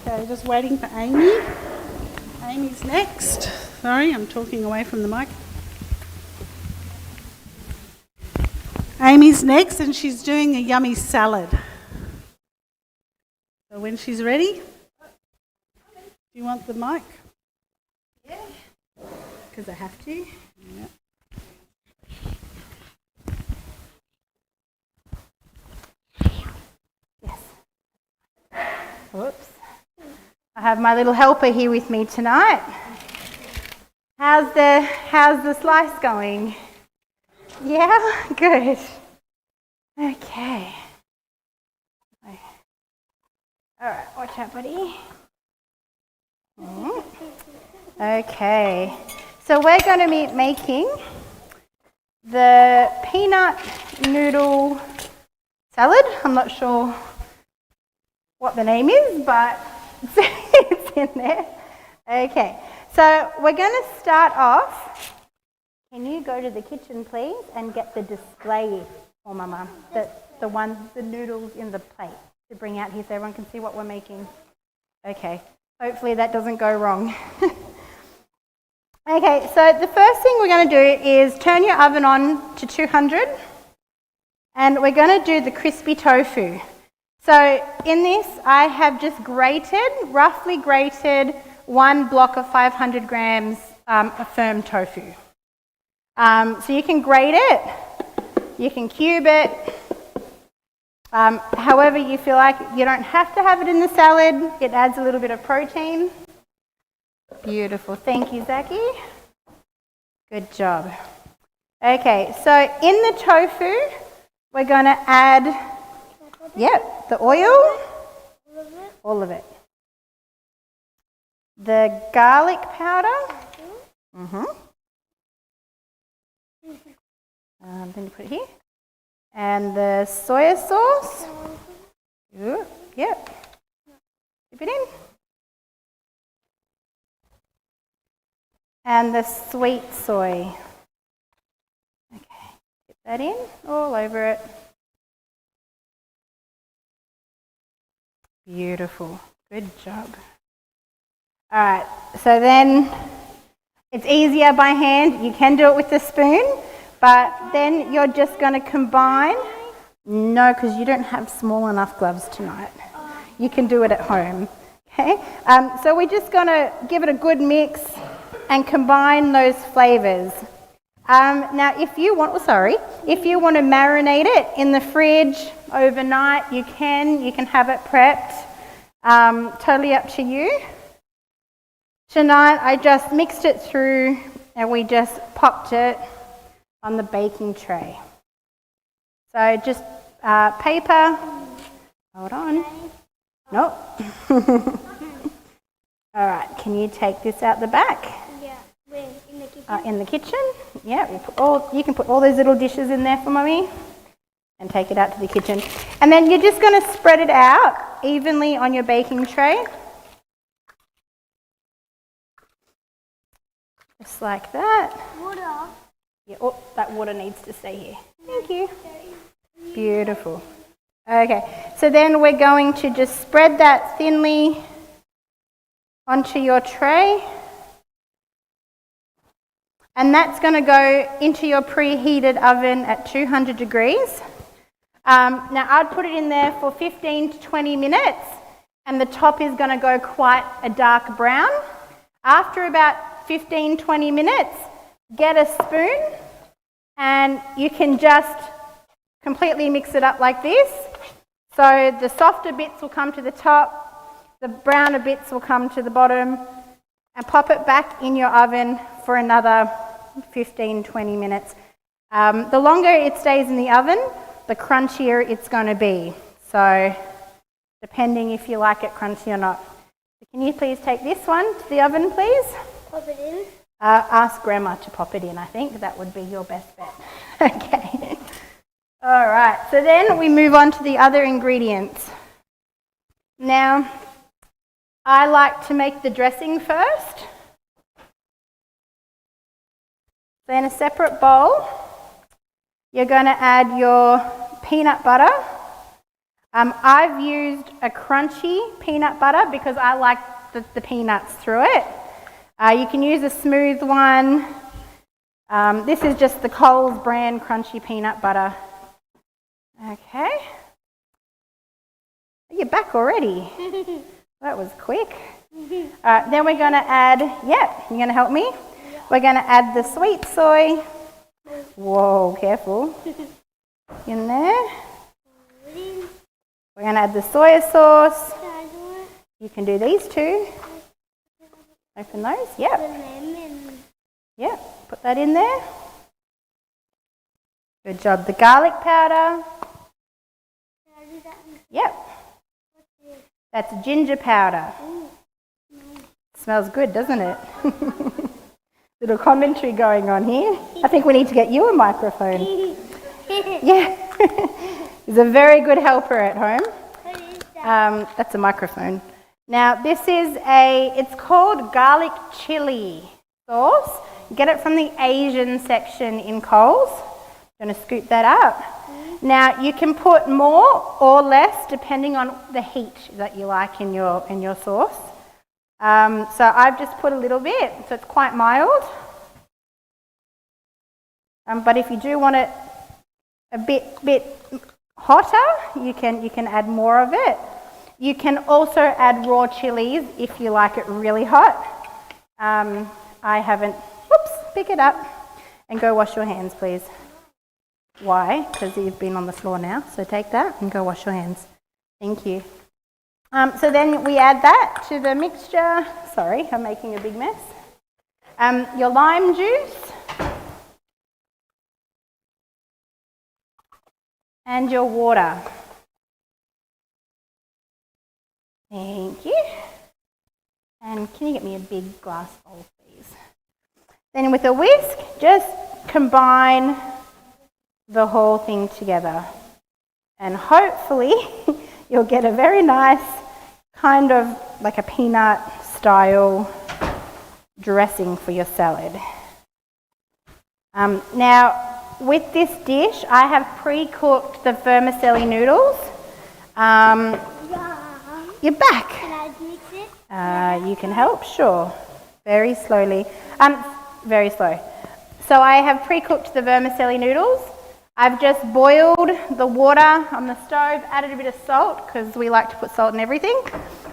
Okay, just waiting for Amy. Amy's next. Sorry, I'm talking away from the mic. Amy's next and she's doing a yummy salad. So when she's ready, do you want the mic? Yeah. Because I have to. Yeah. Yes. Whoops. I have my little helper here with me tonight. How's the slice going? Yeah? Good. Okay. Alright, watch out, buddy. Okay. So we're going to be making the peanut noodle salad. I'm not sure what the name is, but it's in there. Okay. So we're going to start off. Can you go to the kitchen, please, and get the display for Mama? The noodles in the plate to bring out here so everyone can see what we're making. Okay. Hopefully that doesn't go wrong. Okay, so the first thing we're going to do is turn your oven on to 200, and we're going to do the crispy tofu. So in this, I have just roughly grated one block of 500 grams of firm tofu. So you can grate it, you can cube it, however you feel like. You don't have to have it in the salad. It adds a little bit of protein. Beautiful. Thank you, Zaki. Good job. Okay, so in the tofu, we're going to add, the oil. All of it. The garlic powder. Then you put it here. And the soy sauce. Yep. Dip it in. And the sweet soy. Okay, dip that in, all over it. Beautiful, good job. All right, so then it's easier by hand. You can do it with a spoon, but then you're just going to combine. No, because you don't have small enough gloves tonight. You can do it at home. Okay, so we're just going to give it a good mix and combine those flavours. Now, if you want to marinate it in the fridge overnight, you can have it prepped. Totally up to you. Tonight, I just mixed it through and we just popped it on the baking tray. So just paper. Hold on. Nope. All right, can you take this out the back? Yeah, where? In the kitchen? In the kitchen? Yeah, you can put all those little dishes in there for Mummy and take it out to the kitchen. And then you're just going to spread it out evenly on your baking tray. Just like that. Water. Yeah, that water needs to stay here. Thank you. Beautiful. Okay, so then we're going to just spread that thinly onto your tray. And that's going to go into your preheated oven at 200 degrees. Now I'd put it in there for 15 to 20 minutes and the top is going to go quite a dark brown. After about 15-20 minutes, get a spoon and you can just completely mix it up like this. So the softer bits will come to the top, the browner bits will come to the bottom, and pop it back in your oven for another 15-20 minutes. The longer it stays in the oven, the crunchier it's going to be. So depending if you like it crunchy or not. Can you please take this one to the oven, please? Pop it in. Ask Grandma to pop it in. I think that would be your best bet. Okay. All right. So then we move on to the other ingredients. Now, I like to make the dressing first. So in a separate bowl, you're going to add your peanut butter. I've used a crunchy peanut butter because I like the peanuts through it. You can use a smooth one. This is just the Coles brand crunchy peanut butter. Okay. You're back already. That was quick. All right, then we're going to add, you're going to help me? We're going to add the sweet soy. Whoa, careful. In there. We're going to add the soy sauce. You can do these two. Open those, yep. Yep, put that in there. Good job. The garlic powder. Yep. That's ginger powder. Smells good, doesn't it? Little commentary going on here. I think we need to get you a microphone. Yeah. He's a very good helper at home. That's a microphone. Now this is it's called garlic chili sauce. Get it from the Asian section in Coles. I'm going to scoop that up. Now you can put more or less depending on the heat that you like in your sauce. So I've just put a little bit, so it's quite mild. But if you do want it a bit hotter, you can add more of it. You can also add raw chilies if you like it really hot. I haven't. Whoops! Pick it up and go wash your hands, please. Why? Because you've been on the floor now. So take that and go wash your hands. Thank you. So then we add that to the mixture. Sorry, I'm making a big mess. Your lime juice. And your water. Thank you. And can you get me a big glass bowl, please? Then with a whisk, just combine the whole thing together. And hopefully you'll get a very nice kind of like a peanut style dressing for your salad. Now with this dish I have pre-cooked the vermicelli noodles. You're back. Can I mix it? You can help, sure. Very slowly. Very slow. So I have pre-cooked the vermicelli noodles. I've just boiled the water on the stove, added a bit of salt because we like to put salt in everything,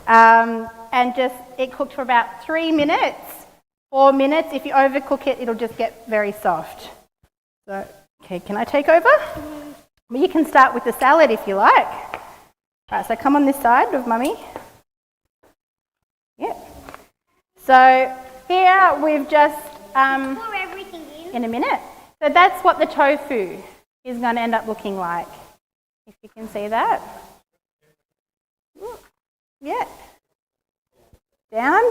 and just it cooked for about 3 minutes, 4 minutes. If you overcook it, it'll just get very soft. So, okay, can I take over? Well, you can start with the salad if you like. Right, so come on this side of Mummy. Yep. So here we've just Pour everything in. in a minute. So that's what the tofu is going to end up looking like. If you can see that. Yeah. Down.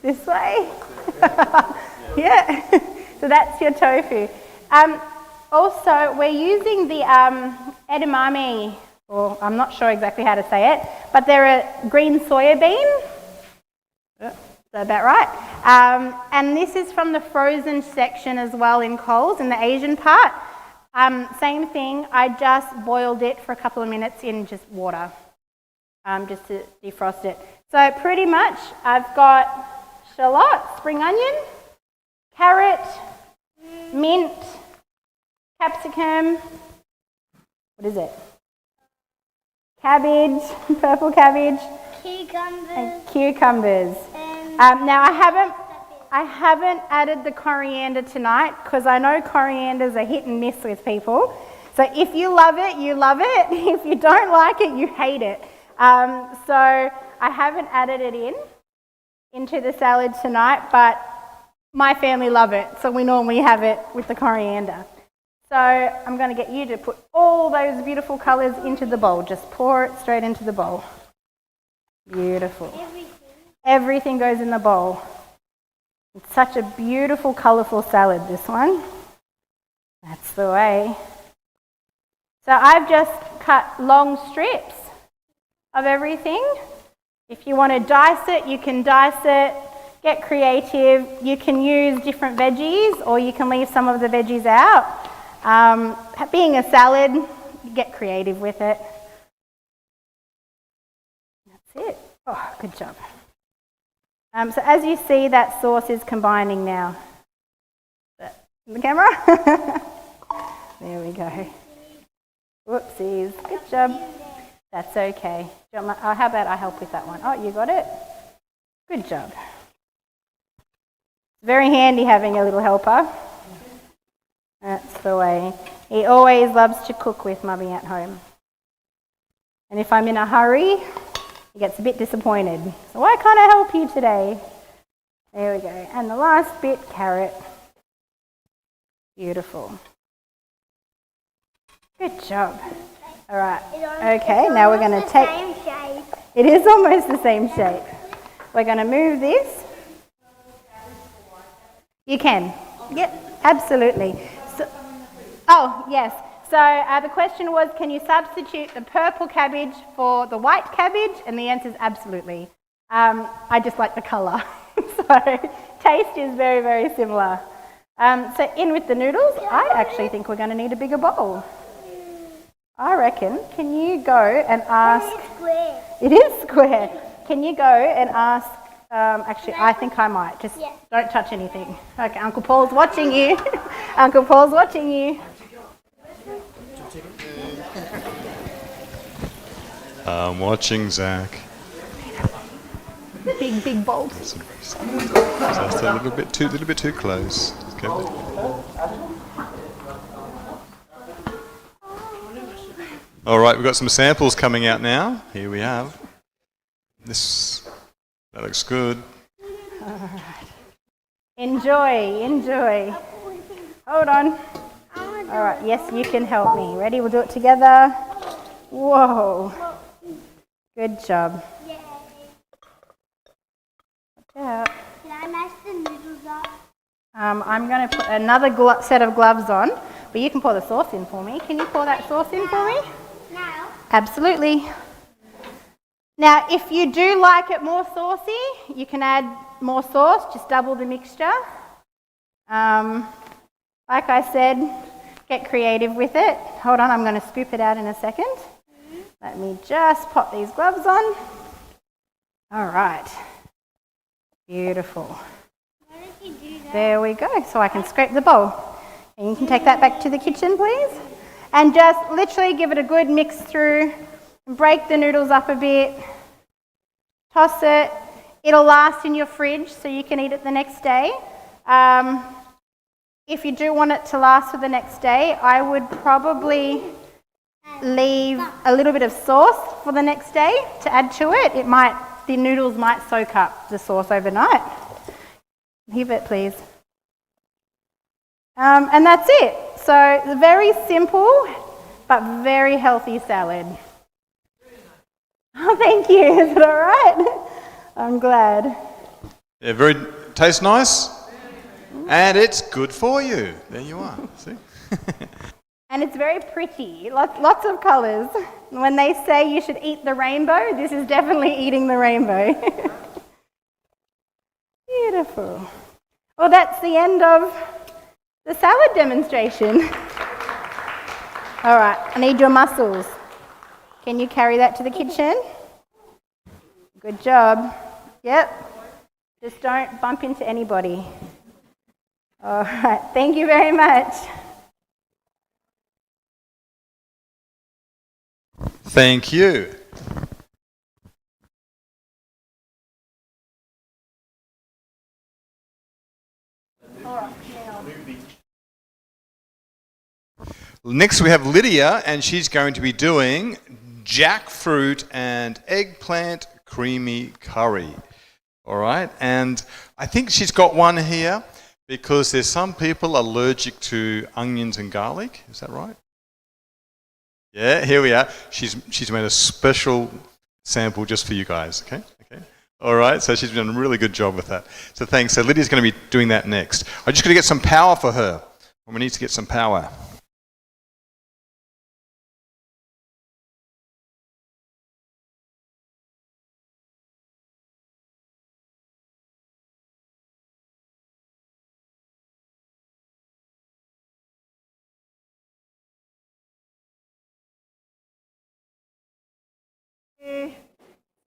This way. Yeah. So that's your tofu. Also, we're using the edamame, or I'm not sure exactly how to say it, but they're a green soya bean. Is that about right? And this is from the frozen section as well in Coles, in the Asian part. Same thing, I just boiled it for a couple of minutes in just water, just to defrost it. So pretty much I've got shallot, spring onion, carrot, mint, capsicum, what is it? Cabbage, purple cabbage, Cucumbers. and cucumbers. And Now I haven't added the coriander tonight because I know coriander's a hit and miss with people. So if you love it, you love it. If you don't like it, you hate it. So I haven't added it into the salad tonight, but my family love it. So we normally have it with the coriander. So I'm going to get you to put all those beautiful colours into the bowl. Just pour it straight into the bowl. Beautiful. Everything goes in the bowl. It's such a beautiful, colourful salad, this one. That's the way. So I've just cut long strips of everything. If you want to dice it, you can dice it. Get creative. You can use different veggies or you can leave some of the veggies out. Being a salad, get creative with it. That's it. Oh, good job. So as you see, that sauce is combining now. The camera? There we go. Whoopsies. Good job. That's okay. How about I help with that one? Oh, you got it? Good job. Very handy having a little helper. That's the way. He always loves to cook with Mummy at home. And if I'm in a hurry, he gets a bit disappointed. So why can't I help you today? There we go. And the last bit, carrot. Beautiful. Good job. All right. Okay, now we're going to take... Same shape. It is almost the same shape. We're going to move this. You can. Yep, absolutely. Oh, yes. So the question was, can you substitute the purple cabbage for the white cabbage? And the answer is absolutely. I just like the colour. So taste is very, very similar. So in with the noodles. I actually think we're going to need a bigger bowl. I reckon. Can you go and ask... It's square. It is square. Can you go and ask... actually, I think I might. Just don't touch anything. Okay, Uncle Paul's watching you. Uncle Paul's watching you. I'm watching Zach. Big bowl. Just a little bit too close. Okay. All right, we've got some samples coming out now. Here we have. That looks good. All right. Enjoy. Hold on. All right, yes, you can help me. Ready? We'll do it together. Whoa. Good job. Yay. Watch out. Can I mash the noodles up? I'm going to put another set of gloves on, but you can pour the sauce in for me. Can you pour that sauce in for me? Now? Absolutely. Now, if you do like it more saucy, you can add more sauce, just double the mixture. Like I said, get creative with it. Hold on, I'm going to scoop it out in a second. Let me just pop these gloves on. All right. Beautiful. Why did you do that? There we go. So I can scrape the bowl. And you can take that back to the kitchen, please. And just literally give it a good mix through. Break the noodles up a bit. Toss it. It'll last in your fridge so you can eat it the next day. If you do want it to last for the next day, I would probably leave a little bit of sauce for the next day to add to it. The noodles might soak up the sauce overnight. Leave it, please. And that's it. So it's a very simple but very healthy salad. Oh, thank you. Is it all right? I'm glad. Yeah, tastes nice, and it's good for you. There you are. See? And it's very pretty. Lots of colours. When they say you should eat the rainbow, this is definitely eating the rainbow. Beautiful. Well, that's the end of the salad demonstration. All right, I need your muscles. Can you carry that to the kitchen? Good job. Yep. Just don't bump into anybody. All right, thank you very much. Thank you. Next we have Lydia, and she's going to be doing jackfruit and eggplant creamy curry. All right, and I think she's got one here because there's some people allergic to onions and garlic. Is that right? Yeah, here we are. She's made a special sample just for you guys. Okay. All right, so she's done a really good job with that. So thanks. So Lydia's going to be doing that next. I'm just going to get some power for her. We need to get some power.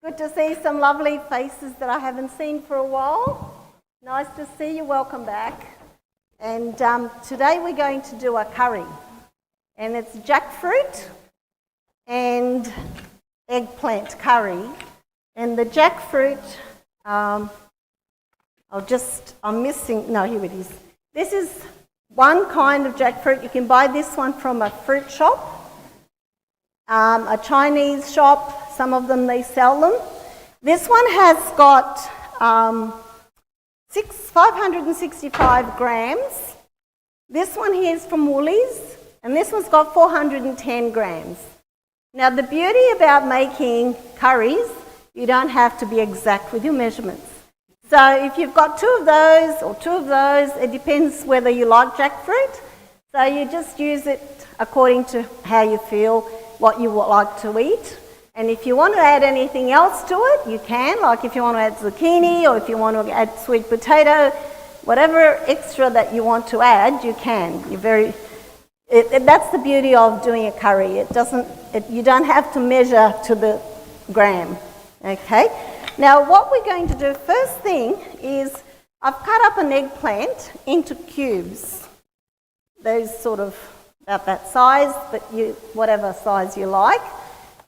Good to see some lovely faces that I haven't seen for a while. Nice to see you. Welcome back. And today we're going to do a curry. And it's jackfruit and eggplant curry. And the jackfruit, I'm missing, no, here it is. This is one kind of jackfruit. You can buy this one from a fruit shop, a Chinese shop. Some of them, they sell them. This one has got 565 grams. This one here is from Woolies, and this one's got 410 grams. Now, the beauty about making curries, you don't have to be exact with your measurements. So if you've got 2 of those or 2 of those, it depends whether you like jackfruit. So you just use it according to how you feel, what you would like to eat. And if you want to add anything else to it, you can. Like if you want to add zucchini or if you want to add sweet potato, whatever extra that you want to add, you can. That's the beauty of doing a curry. You don't have to measure to the gram. Okay. Now what we're going to do first thing is I've cut up an eggplant into cubes. Those sort of about that size, but whatever size you like.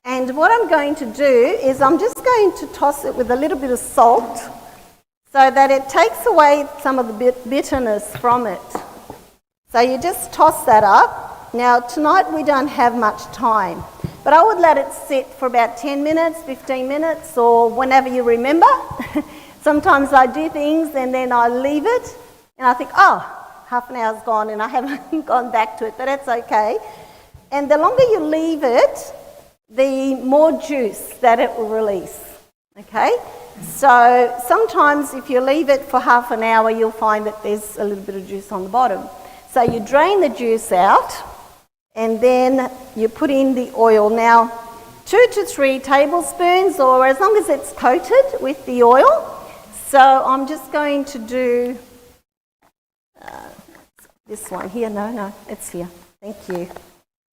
And what I'm going to do is I'm just going to toss it with a little bit of salt so that it takes away some of the bitterness from it. So you just toss that up. Now tonight we don't have much time, but I would let it sit for about 10 minutes, 15 minutes, or whenever you remember. Sometimes I do things and then I leave it and I think, oh, half an hour's gone and I haven't gone back to it, but that's okay. And the longer you leave it, the more juice that it will release, okay? So sometimes if you leave it for half an hour, you'll find that there's a little bit of juice on the bottom. So you drain the juice out and then you put in the oil. Now, 2 to 3 tablespoons, or as long as it's coated with the oil. So I'm just going to do this one here. No, it's here. Thank you.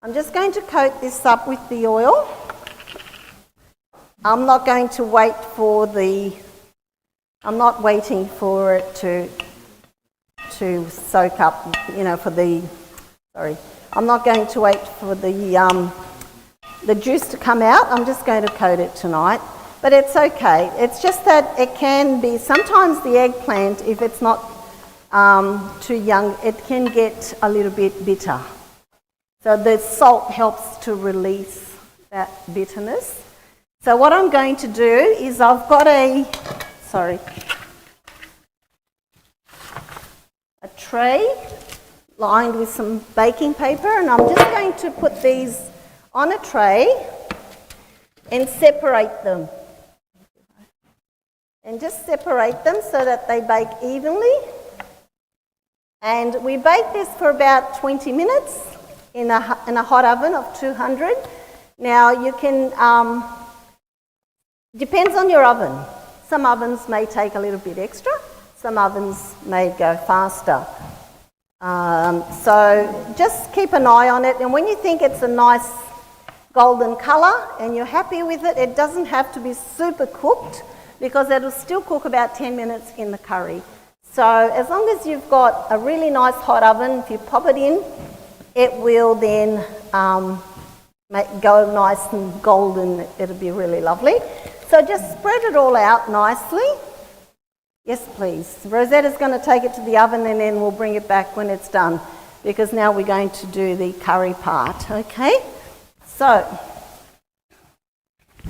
I'm just going to coat this up with the oil. I'm not going to wait I'm not waiting for it to soak up, I'm not going to wait for the juice to come out. I'm just going to coat it tonight. But it's okay. It's just that it can be, sometimes the eggplant, if it's not too young, it can get a little bit bitter. So the salt helps to release that bitterness. So what I'm going to do is I've got a tray lined with some baking paper, and I'm just going to put these on a tray and separate them. And just separate them so that they bake evenly. And we bake this for about 20 minutes. In a hot oven of 200. Now you can, depends on your oven. Some ovens may take a little bit extra, some ovens may go faster. So just keep an eye on it, and when you think it's a nice golden colour and you're happy with it, it doesn't have to be super cooked because it'll still cook about 10 minutes in the curry. So as long as you've got a really nice hot oven, if you pop it in, it will then go nice and golden. It'll be really lovely. So just spread it all out nicely. Yes, please. Rosetta's going to take it to the oven and then we'll bring it back when it's done, because now we're going to do the curry part, okay? So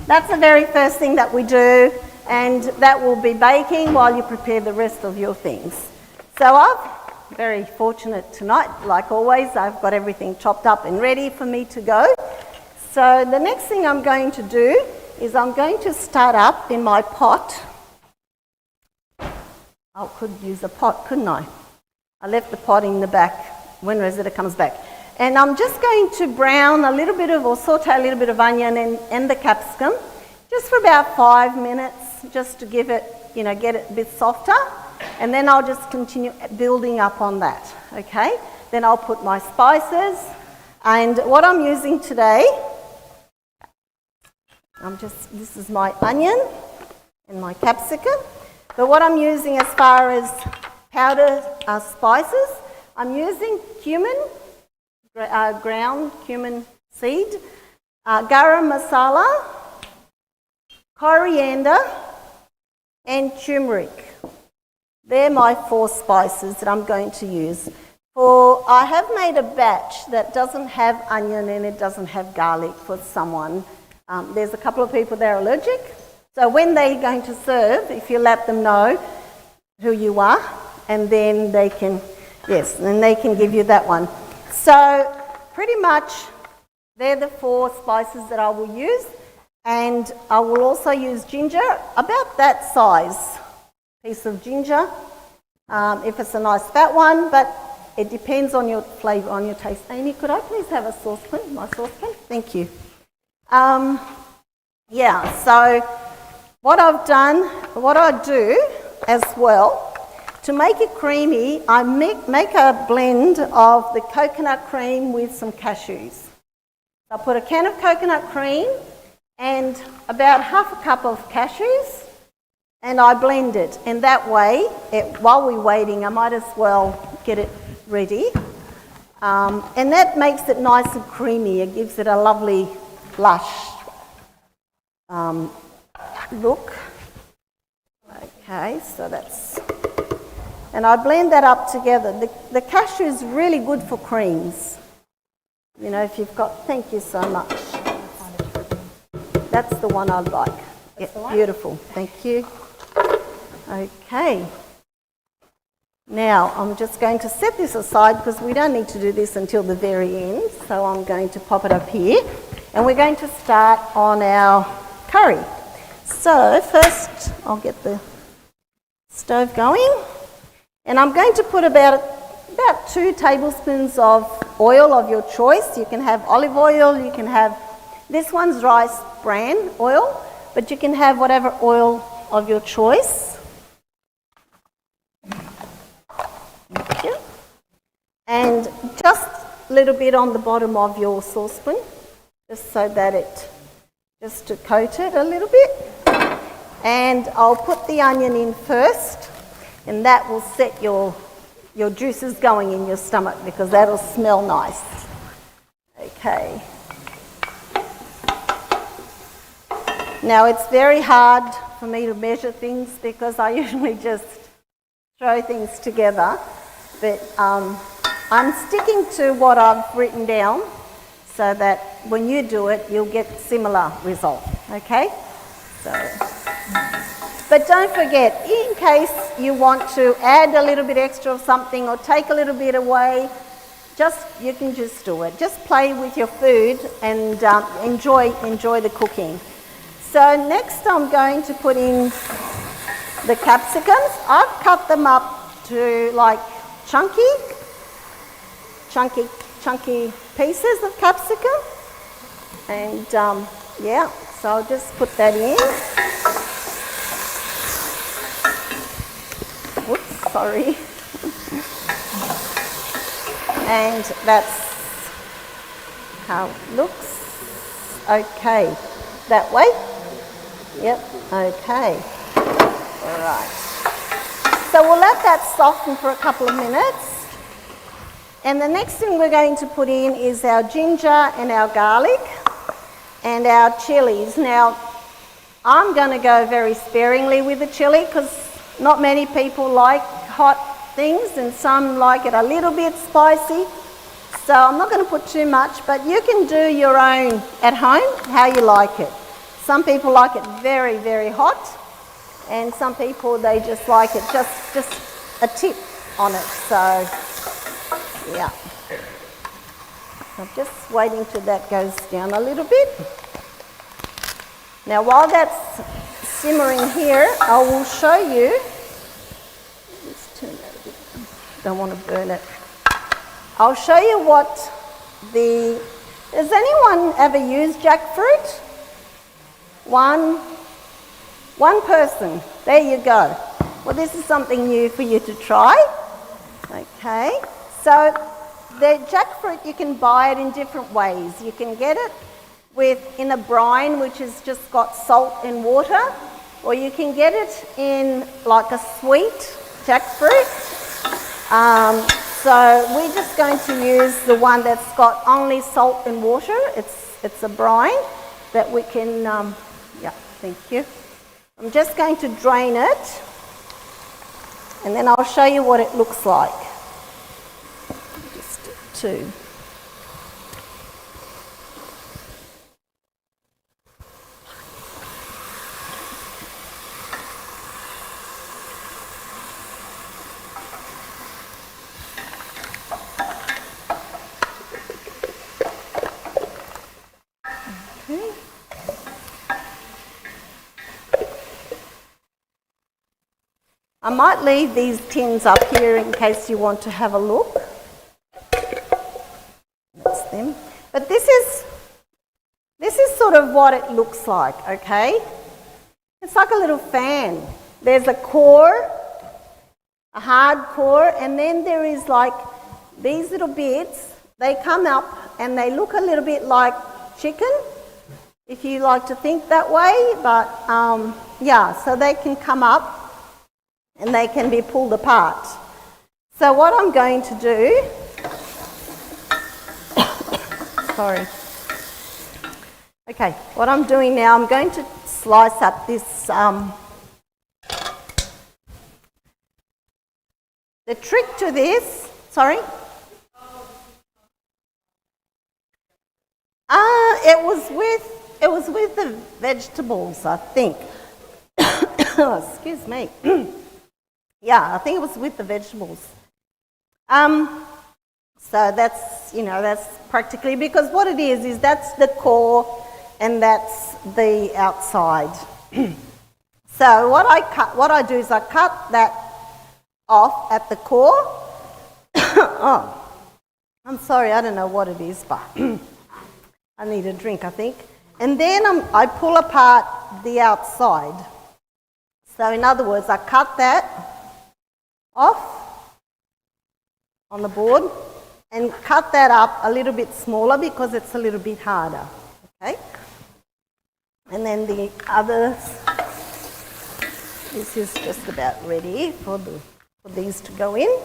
that's the very first thing that we do, and that will be baking while you prepare the rest of your things. So I'm very fortunate tonight, like always. I've got everything chopped up and ready for me to go. So the next thing I'm going to do is I'm going to start up in my pot. I could use a pot, couldn't I? I left the pot in the back when Rosetta comes back. And I'm just going to brown a little bit of, or saute a little bit of onion and the capsicum, just for about 5 minutes, just to give it, get it a bit softer. And then I'll just continue building up on that, okay? Then I'll put my spices. And what I'm using today, this is my onion and my capsicum. But what I'm using as far as powder spices, I'm using cumin, ground cumin seed. garam masala, coriander, and turmeric. They're my 4 spices that I'm going to use. I have made a batch that doesn't have onion and it doesn't have garlic for someone. There's a couple of people that are allergic. So when they're going to serve, if you let them know who you are, and then they can, then they can give you that one. So pretty much they're the 4 spices that I will use. And I will also use ginger, about that size piece of ginger, if it's a nice fat one, but it depends on your flavour, on your taste. Amy, could I please have a saucepan, my saucepan? Thank you. So what I do as well, to make it creamy, I make a blend of the coconut cream with some cashews. I put a can of coconut cream and about half a cup of cashews, and I blend it. And that way, while we're waiting, I might as well get it ready. And that makes it nice and creamy. It gives it a lovely, lush look. Okay, so that's... And I blend that up together. The cashew is really good for creams. You know, if you've got... Thank you so much. That's the one I like. Yeah, beautiful. Thank you. Okay. Now, I'm just going to set this aside because we don't need to do this until the very end. So I'm going to pop it up here. And we're going to start on our curry. So first, I'll get the stove going. And I'm going to put about 2 tablespoons of oil of your choice. You can have olive oil, you can have... This one's rice bran oil, but you can have whatever oil of your choice. Thank you. And just a little bit on the bottom of your saucepan, just so that just to coat it a little bit. And I'll put the onion in first, and that will set your juices going in your stomach because that'll smell nice. Okay. Now it's very hard for me to measure things because I usually just throw things together, but I'm sticking to what I've written down so that when you do it, you'll get similar result, okay? But don't forget, in case you want to add a little bit extra of something or take a little bit away, you can just do it. Just play with your food and enjoy the cooking. So next I'm going to put in the capsicums. I've cut them up to like chunky pieces of capsicum. And so I'll just put that in. Whoops, sorry. And that's how it looks. Okay, that way. Yep, okay. All right. So we'll let that soften for a couple of minutes. And the next thing we're going to put in is our ginger and our garlic and our chilies. Now, I'm going to go very sparingly with the chili because not many people like hot things and some like it a little bit spicy. So I'm not going to put too much, but you can do your own at home, how you like it. Some people like it very, very hot, and some people, they just like it just a tip on it. So, yeah. I'm just waiting till that goes down a little bit. Now, while that's simmering here, I will show you. Let's turn that a bit. Don't want to burn it. I'll show you what Has anyone ever used jackfruit? One person. There you go. Well, this is something new for you to try. Okay. So the jackfruit, you can buy it in different ways. You can get it in a brine, which has just got salt and water, or you can get it in like a sweet jackfruit. So we're just going to use the one that's got only salt and water. It's it's a brine that we can, yeah, thank you. I'm just going to drain it, and then I'll show you what it looks like. Just two. I might leave these tins up here in case you want to have a look. That's them. But this is sort of what it looks like, okay? It's like a little fan. There's a core, a hard core, and then there is like these little bits. They come up and they look a little bit like chicken, if you like to think that way. But yeah, so they can come up and they can be pulled apart. So what I'm going to do, sorry. Okay, what I'm doing now, I'm going to slice up this, the trick to this, sorry? It was with the vegetables, I think. Oh, excuse me. Yeah, I think it was with the vegetables. So that's, that's practically, because what it is that's the core and that's the outside. So what I do is I cut that off at the core. Oh, I'm sorry, I don't know what it is, but I need a drink, I think. And then I pull apart the outside. So in other words, I cut that off on the board and cut that up a little bit smaller because it's a little bit harder, okay? And then the others, this is just about ready for these to go in.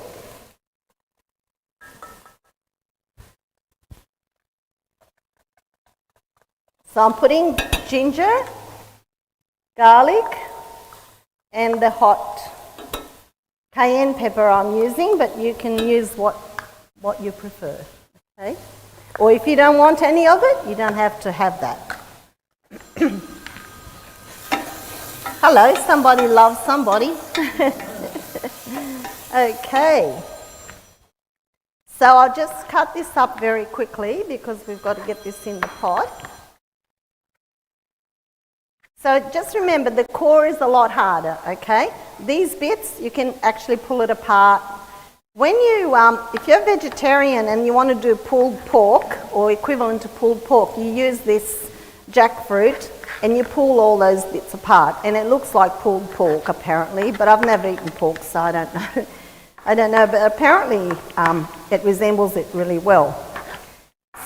So I'm putting ginger, garlic, and the hot cayenne pepper I'm using, but you can use what you prefer, okay? Or if you don't want any of it, you don't have to have that. Hello, somebody loves somebody. Okay. So I'll just cut this up very quickly because we've got to get this in the pot. So just remember, the core is a lot harder, okay? These bits, you can actually pull it apart. When you, if you're vegetarian and you want to do pulled pork or equivalent to pulled pork, you use this jackfruit and you pull all those bits apart, and it looks like pulled pork apparently, but I've never eaten pork, so I don't know. I don't know, but apparently it resembles it really well.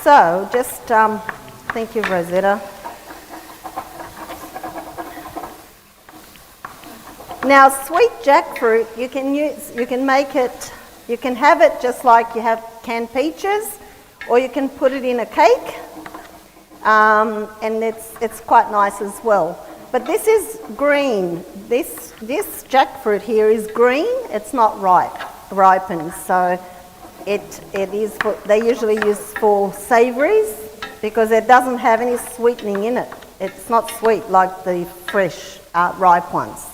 So just, thank you, Rosetta. Now, sweet jackfruit, you can have it just like you have canned peaches, or you can put it in a cake, and it's quite nice as well. But this is green. This jackfruit here is green. It's not ripened, so it is. They usually use for savouries because it doesn't have any sweetening in it. It's not sweet like the fresh, ripe ones.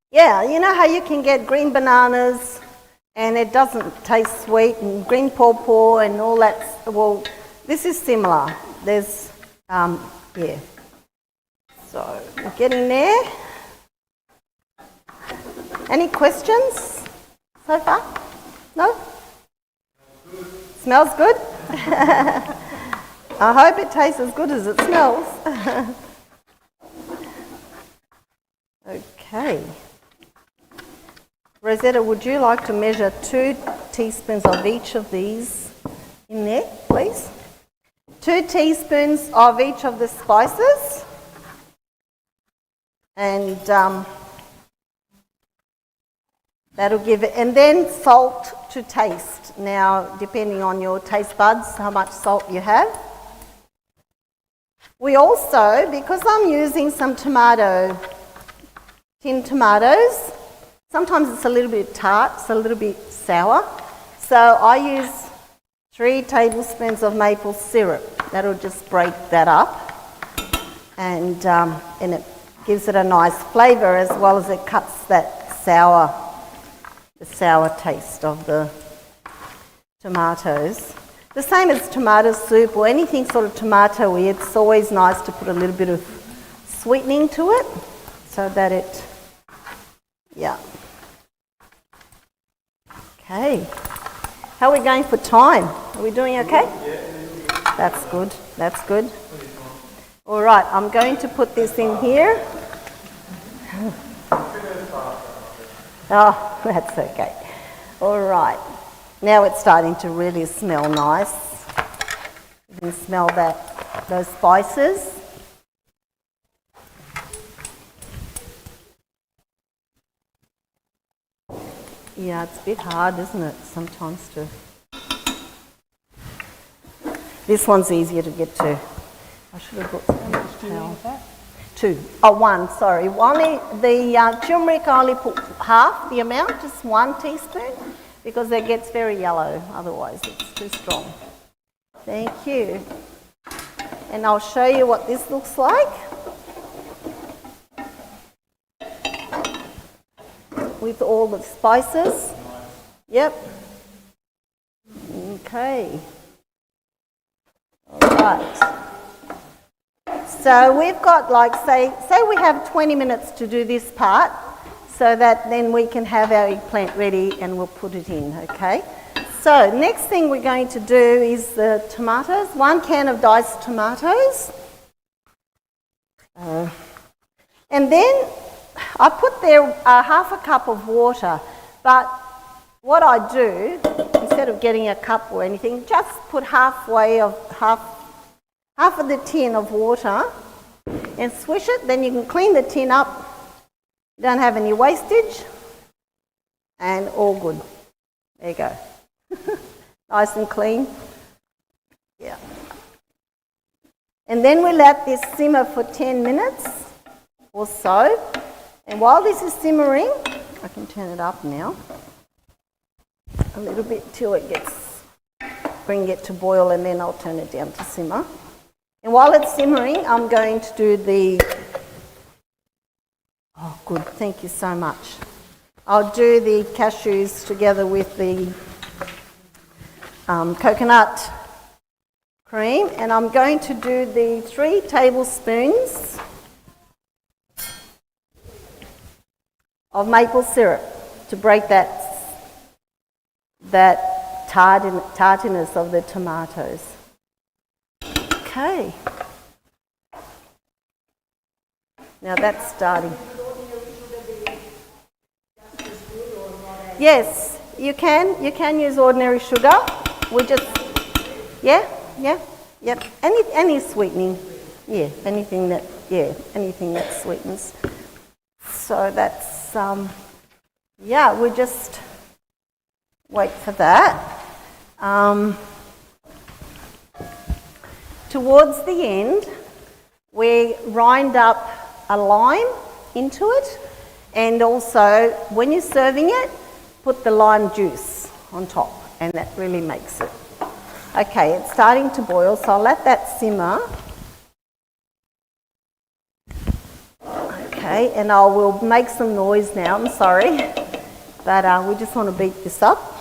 Yeah, you know how you can get green bananas and it doesn't taste sweet, and green pawpaw and all that. Well, this is similar. There's, yeah. So we're getting there. Any questions so far? No? Smells good? I hope it tastes as good as it smells. Okay. Rosetta, would you like to measure 2 teaspoons of each of these in there, please? 2 teaspoons of each of the spices. And That'll give it, and then salt to taste. Now, depending on your taste buds, how much salt you have. We also, because I'm using some tin tomatoes, sometimes it's a little bit tart, it's a little bit sour. So I use 3 tablespoons of maple syrup. That'll just break that up, and it gives it a nice flavour as well as it cuts that sour taste of the tomatoes. The same as tomato soup or anything sort of tomatoey, it's always nice to put a little bit of sweetening to it so that it, yeah. Okay. How are we going for time? Are we doing okay? That's good, that's good. All right, I'm going to put this in here. Oh, that's okay. All right. Now it's starting to really smell nice. You can smell those spices. Yeah, it's a bit hard, isn't it, sometimes to... This one's easier to get to. I should have got some towel. 2. Oh, 1, sorry. The turmeric I only put half the amount, just 1 teaspoon, because it gets very yellow, otherwise it's too strong. Thank you. And I'll show you what this looks like. With all the spices. Yep. Okay. All right. So we've got, like, say we have 20 minutes to do this part, so that then we can have our eggplant ready and we'll put it in, okay? So next thing we're going to do is the tomatoes. 1 can of diced tomatoes. And then I put there half a cup of water, but what I do, instead of getting a cup or anything, just put half of the tin of water and swish it. Then you can clean the tin up. Don't have any wastage, and all good. There you go. Nice and clean. Yeah. And then we let this simmer for 10 minutes or so. And while this is simmering, I can turn it up now a little bit till it gets, bring it to boil, and then I'll turn it down to simmer. And while it's simmering, I'm going to do the... Oh, good. Thank you so much. I'll do the cashews together with the coconut cream, and I'm going to do the 3 tablespoons of maple syrup to break that tartiness of the tomatoes. Okay. Now that's starting. Yes, you can use ordinary sugar. We just, yep. Any sweetening, anything that sweetens. So that's, we just wait for that. Towards the end, we rind up a lime into it, and also when you're serving it, put the lime juice on top, and that really makes it. Okay, it's starting to boil, so I'll let that simmer. Okay, and I will make some noise now, I'm sorry, but we just want to beat this up.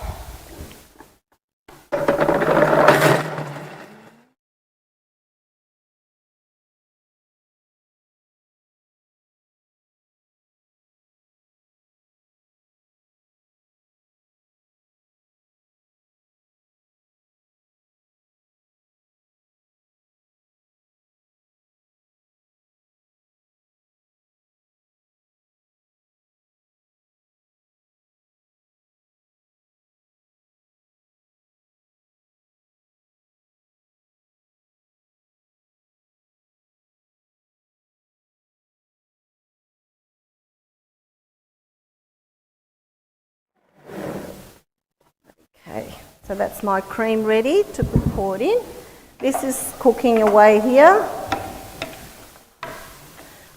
Okay, so that's my cream ready to be poured in. This is cooking away here.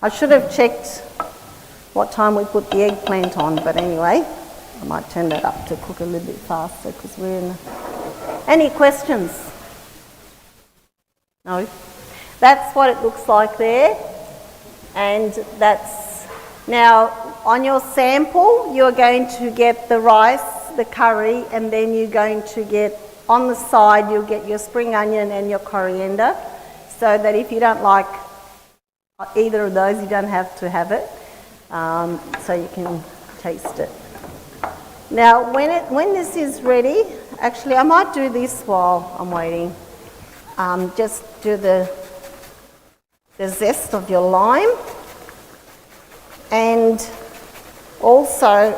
I should have checked what time we put the eggplant on, but anyway, I might turn that up to cook a little bit faster because we're in. Any questions? No? That's what it looks like there, and that's now on your sample. You're going to get the rice, the curry, and then you're going to get on the side. You'll get your spring onion and your coriander, so that if you don't like either of those, you don't have to have it. So you can taste it. Now, when this is ready, actually, I might do this while I'm waiting. Just do the zest of your lime, and also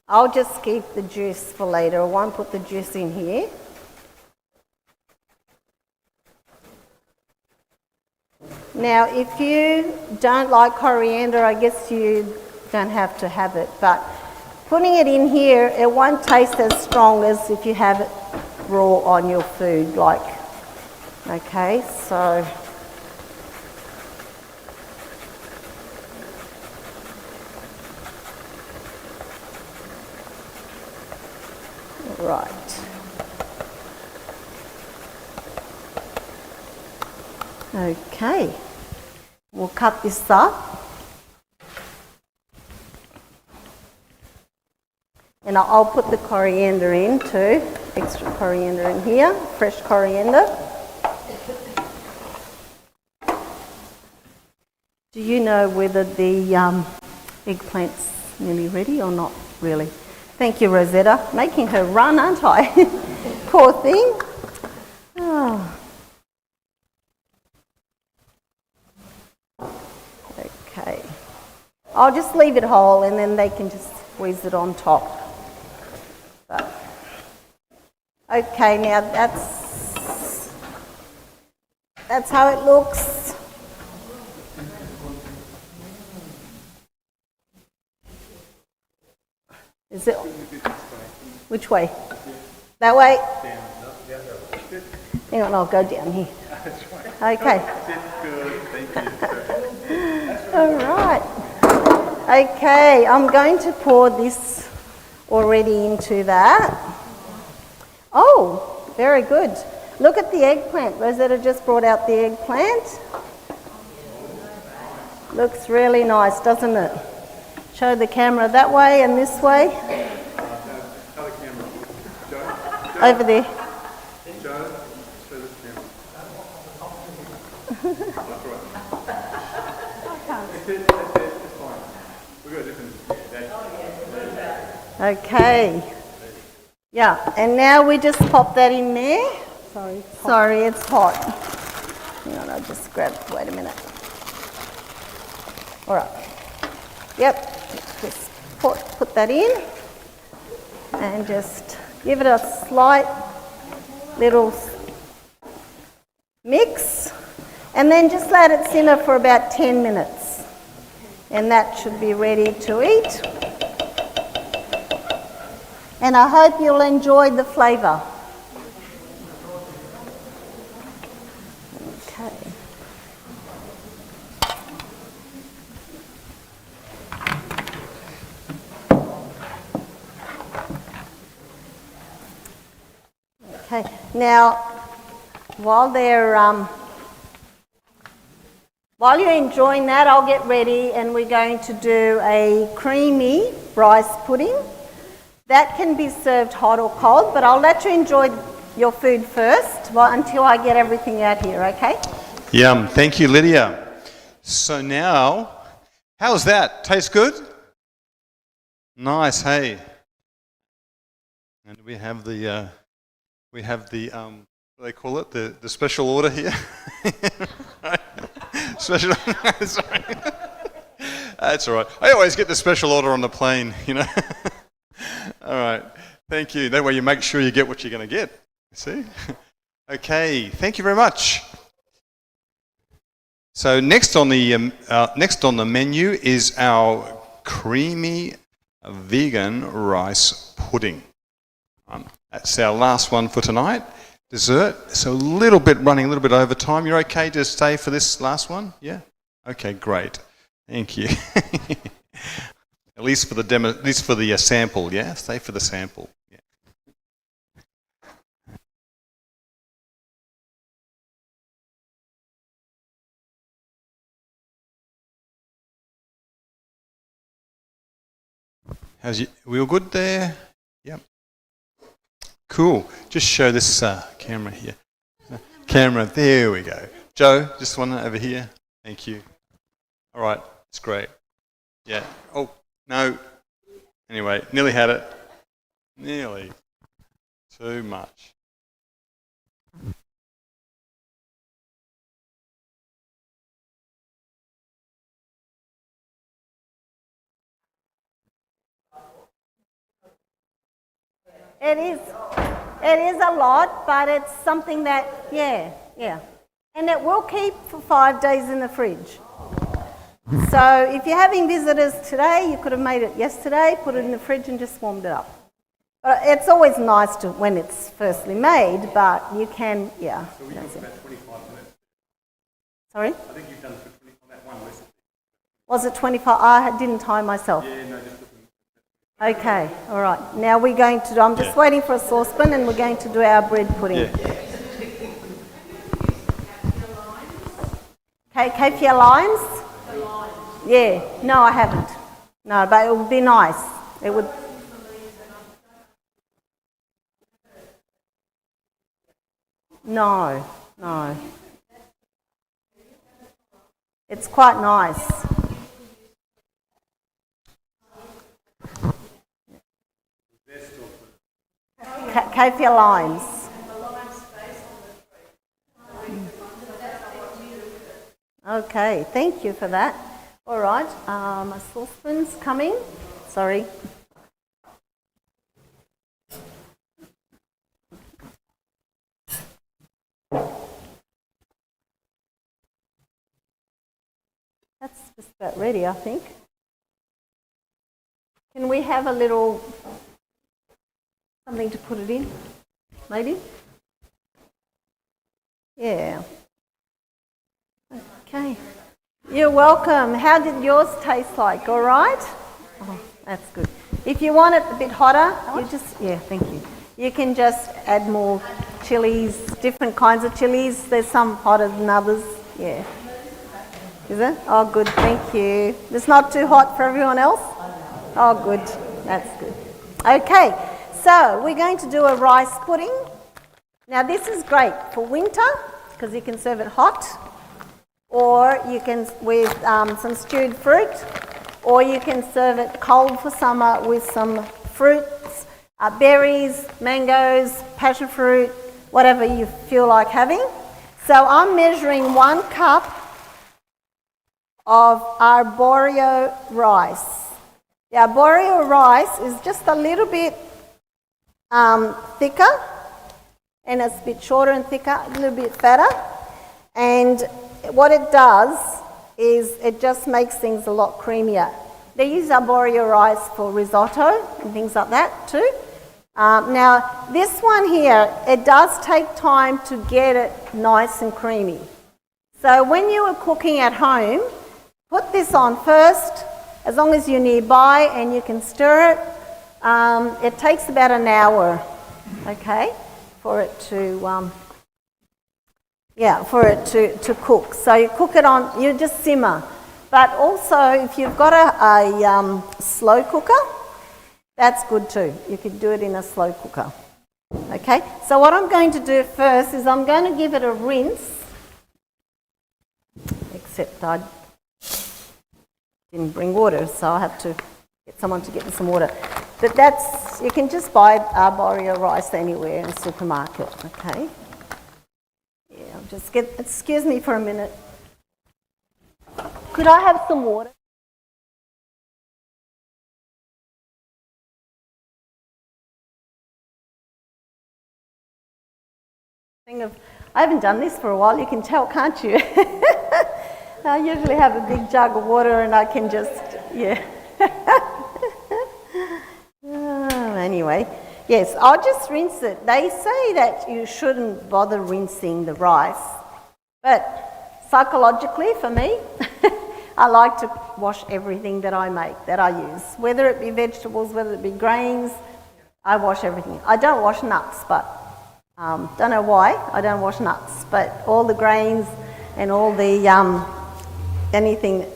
I'll just keep the juice for later. I won't put the juice in here. Now, if you don't like coriander, I guess you don't have to have it, but putting it in here, it won't taste as strong as if you have it raw on your food, like, okay, so. Right. Okay, we'll cut this up. And I'll put the coriander in too, extra coriander in here, fresh coriander. Do you know whether the eggplant's nearly ready or not really? Thank you, Rosetta. Making her run, aren't I? Poor thing. Oh. Okay. I'll just leave it whole and then they can just squeeze it on top. But, okay, now that's how it looks. Is it? Which way? That way? Hang on, I'll go down here. Okay. All right. Okay, I'm going to pour this already into that. Oh, very good. Look at the eggplant. Rosetta just brought out the eggplant. Looks really nice, doesn't it? Show the camera that way and this way. Over there. Joe, show this camera. It's fine. We've got a different. Okay. Yeah, and now we just pop that in there. Sorry, it's hot. Hang on, I'll just grab, wait a minute. All right. Yep, just put that in and just give it a slight little mix and then just let it simmer for about 10 minutes and that should be ready to eat. And I hope you'll enjoy the flavour. Okay. Okay, now while you're enjoying that, I'll get ready and we're going to do a creamy rice pudding. That can be served hot or cold, but I'll let you enjoy your food first until I get everything out here, okay? Yum, thank you, Lydia. So now, how's that? Tastes good? Nice, hey. And we have the what do they call it? The special order here. Special. Sorry. That's all right. I always get the special order on the plane, you know. All right. Thank you. That way you make sure you get what you're going to get. See? Okay. Thank you very much. So next on the menu is our creamy a vegan rice pudding. That's our last one for tonight. Dessert. So running a little bit over time. You're okay to stay for this last one? Yeah? Okay, great. Thank you. At least for the sample, yeah? Stay for the sample. Yeah. We all good there? Yep. Cool. Just show this camera here. Camera, there we go. Joe, just one over here. Thank you. All right, it's great. Yeah. Oh, no. Anyway, nearly had it. Nearly. Too much. It is a lot, but it's something that, yeah. And it will keep for 5 days in the fridge. So if you're having visitors today, you could have made it yesterday, put it in the fridge and just warmed it up. It's always nice when it's firstly made, but you can, yeah. So we took about 25 minutes. Sorry? I think you've done it on that one recipe. Was it 25? I didn't time myself. Yeah, no, just looking. Okay, all right. Now we're going to do, I'm just waiting for a saucepan and we're going to do our bread pudding. Yeah. Okay, Kefir limes? Yeah, no, I haven't. No, but it would be nice. It would. No. It's quite nice. Kefir limes. Okay, thank you for that. All right, my saucepan's coming. Sorry. That's just about ready, I think. Can we have a little something to put it in, maybe? Yeah. Okay. You're welcome. How did yours taste like? All right? Oh, that's good. If you want it a bit hotter, thank you. You can just add more chilies, different kinds of chilies. There's some hotter than others. Yeah. Is it? Oh, good. Thank you. It's not too hot for everyone else? Oh, good. That's good. Okay. So we're going to do a rice pudding. Now this is great for winter because you can serve it hot, or you can with some stewed fruit, or you can serve it cold for summer with some fruits, berries, mangoes, passion fruit, whatever you feel like having. So I'm measuring 1 cup of arborio rice. The arborio rice is just a little bit thicker, and it's a bit shorter and thicker, a little bit fatter. And what it does is it just makes things a lot creamier. They use arborio rice for risotto and things like that too. Now this one here, it does take time to get it nice and creamy. So when you are cooking at home, put this on first, as long as you're nearby and you can stir it. It takes about an hour, okay, for it to cook. So you cook it on, you just simmer. But also, if you've got a slow cooker, that's good too. You could do it in a slow cooker. Okay, so what I'm going to do first is I'm going to give it a rinse, except I didn't bring water, so I'll have to get someone to get me some water. But that's, you can just buy arborio rice anywhere in the supermarket, okay? Yeah, I'll just excuse me for a minute. Could I have some water? I haven't done this for a while, you can tell, can't you? I usually have a big jug of water and I can just, yeah. Yes, I'll just rinse it. They say that you shouldn't bother rinsing the rice, but psychologically for me, I like to wash everything that I make, that I use. Whether it be vegetables, whether it be grains, I wash everything. I don't wash nuts, but don't know why I don't wash nuts, but all the grains and all the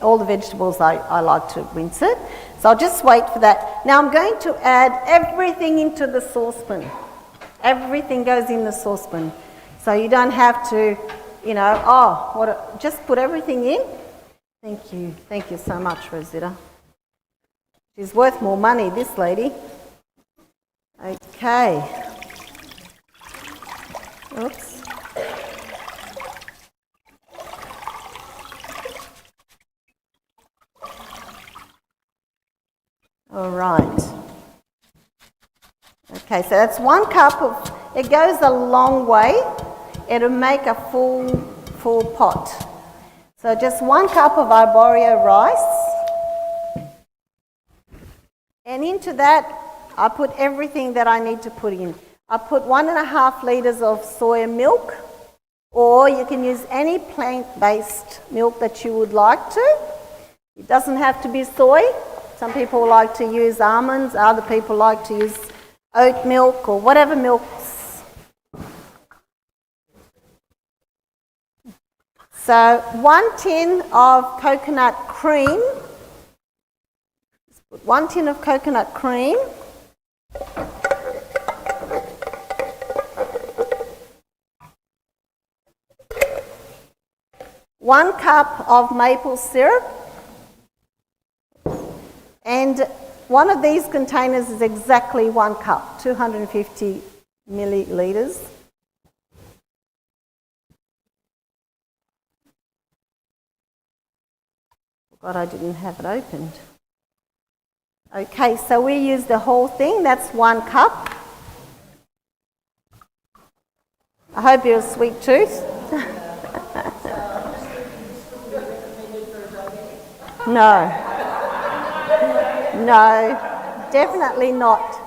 all the vegetables, I like to rinse it. So I'll just wait for that. Now I'm going to add everything into the saucepan. Everything goes in the saucepan. So you don't have to, just put everything in. Thank you. Thank you so much, Rosita. She's worth more money, this lady. Okay. Oops. All right. Okay, so that's 1 cup of, it goes a long way. It'll make a full pot. So just 1 cup of arborio rice. And into that, I put everything that I need to put in. I put 1.5 litres of soya milk, or you can use any plant-based milk that you would like to. It doesn't have to be soy. Some people like to use almonds, other people like to use oat milk or whatever milks. So 1 tin of coconut cream. Just put 1 tin of coconut cream. One cup of maple syrup. And one of these containers is exactly 1 cup, 250 millilitres. God, I didn't have it opened. Okay, so we use the whole thing, that's 1 cup. I hope you're a sweet tooth. No. No, definitely not.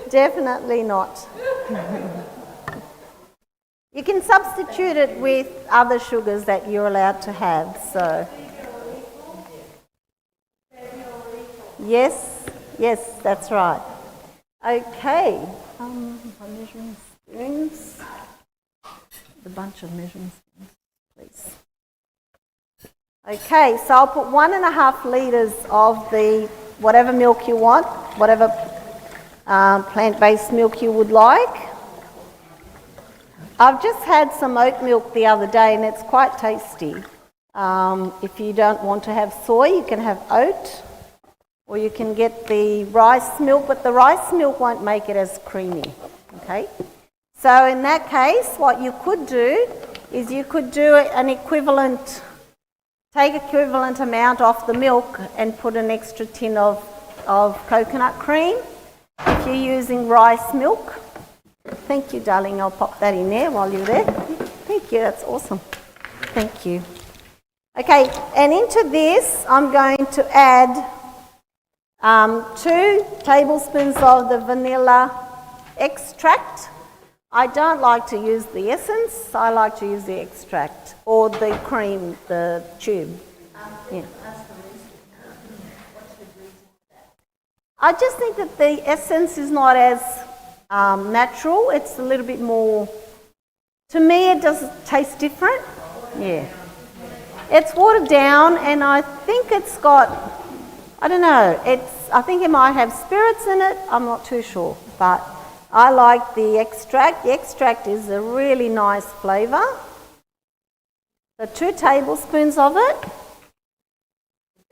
Definitely not. You can substitute it with other sugars that you're allowed to have, so. Yes, that's right. Okay. My measuring spoons. A bunch of measuring spoons, please. Okay, so I'll put 1.5 litres of the whatever milk you want, whatever plant-based milk you would like. I've just had some oat milk the other day and it's quite tasty. If you don't want to have soy, you can have oat, or you can get the rice milk, but the rice milk won't make it as creamy, okay? So in that case, what you could do is you could do an equivalent, take equivalent amount off the milk and put an extra tin of coconut cream if you're using rice milk. Thank you, darling. I'll pop that in there while you're there. Thank you. That's awesome. Thank you. Okay, and into this I'm going to add 2 tablespoons of the vanilla extract. I don't like to use the essence, I like to use the extract or the cream, the tube. Yeah. I just think that the essence is not as natural, it's a little bit more, to me it does taste different. Yeah. It's watered down and I think it's got, I don't know, I think it might have spirits in it, I'm not too sure, but I like the extract. The extract is a really nice flavour. So 2 tablespoons of it.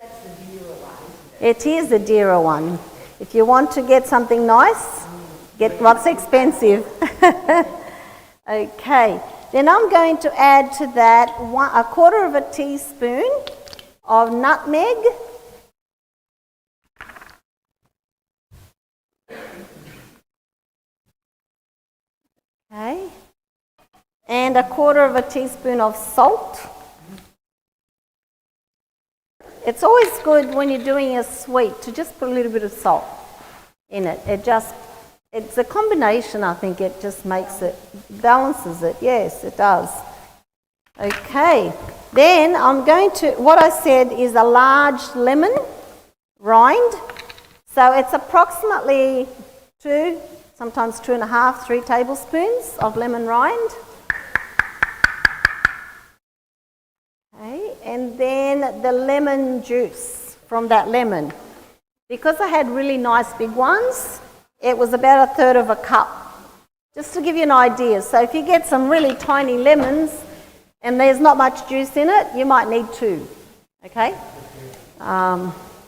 That's the dearer one. It is the dearer one. If you want to get something nice, get what's expensive. Okay. Then I'm going to add to that 1/4 of a teaspoon of nutmeg. Okay, and 1/4 of a teaspoon of salt. It's always good when you're doing a sweet to just put a little bit of salt in it. It just It's a combination, I think. It just makes it, balances it. Yes, it does. Okay. Then I'm going to, what I said is a large lemon rind. So it's approximately 2, sometimes 2.5, 3 tablespoons of lemon rind. Okay. And then the lemon juice from that lemon. Because I had really nice big ones, it was about 1/3 of a cup. Just to give you an idea. So if you get some really tiny lemons and there's not much juice in it, you might need 2. Okay?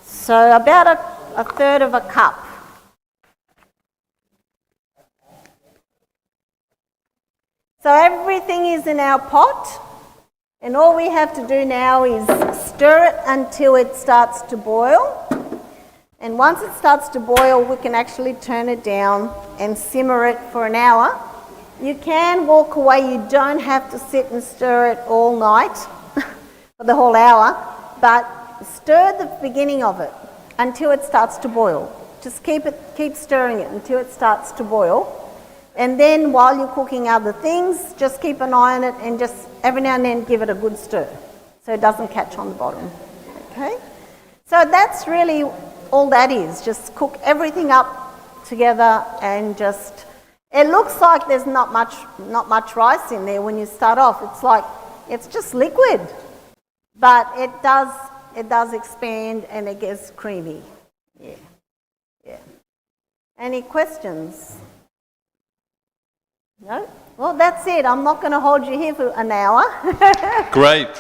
So about 1/3 of a cup. So everything is in our pot, and all we have to do now is stir it until it starts to boil. And once it starts to boil, we can actually turn it down and simmer it for an hour. You can walk away, you don't have to sit and stir it all night for the whole hour, but stir the beginning of it until it starts to boil. Just keep stirring it until it starts to boil. And then while you're cooking other things, just keep an eye on it and just every now and then give it a good stir so it doesn't catch on the bottom. Okay? So that's really all that is. Just cook everything up together and just, it looks like there's not much rice in there when you start off. It's like, it's just liquid, but it does expand and it gets creamy. Yeah. Any questions? No? Well, that's it. I'm not going to hold you here for an hour. Great.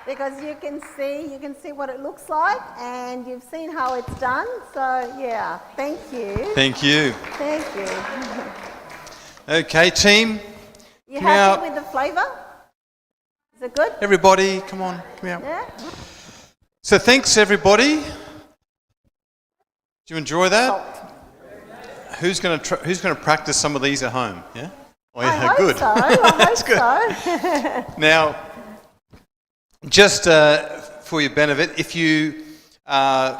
Because you can see what it looks like, and you've seen how it's done. So yeah, thank you. Thank you. Thank you. Okay, team. You Come happy out. with the flavour? Is it good? Everybody, come on, come out. Yeah. So thanks, everybody. Did you enjoy that? Who's going to practice some of these at home? Yeah. Oh, yeah, I hope good. so. I hope good. so. Now, just for your benefit, if you are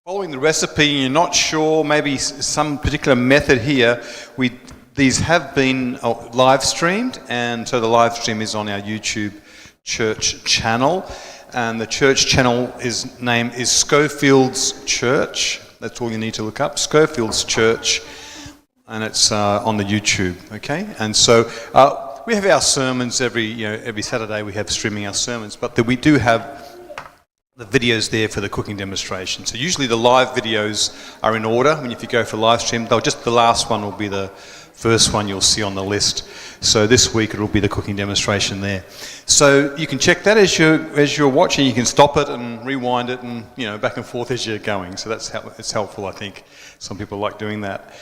following the recipe and you're not sure, maybe some particular method here, these have been live streamed, and so the live stream is on our YouTube church channel, and the church channel name is Schofield's Church. That's all you need to look up, Schofield's Church, and it's on the YouTube. Okay, and so. We have our sermons every Saturday. We have streaming our sermons, but we do have the videos there for the cooking demonstration. So usually the live videos are in order. I mean, if you go for live stream, the last one will be the first one you'll see on the list. So this week it will be the cooking demonstration there. So you can check that as you're watching. You can stop it and rewind it, and back and forth as you're going. So it's helpful, I think. Some people like doing that.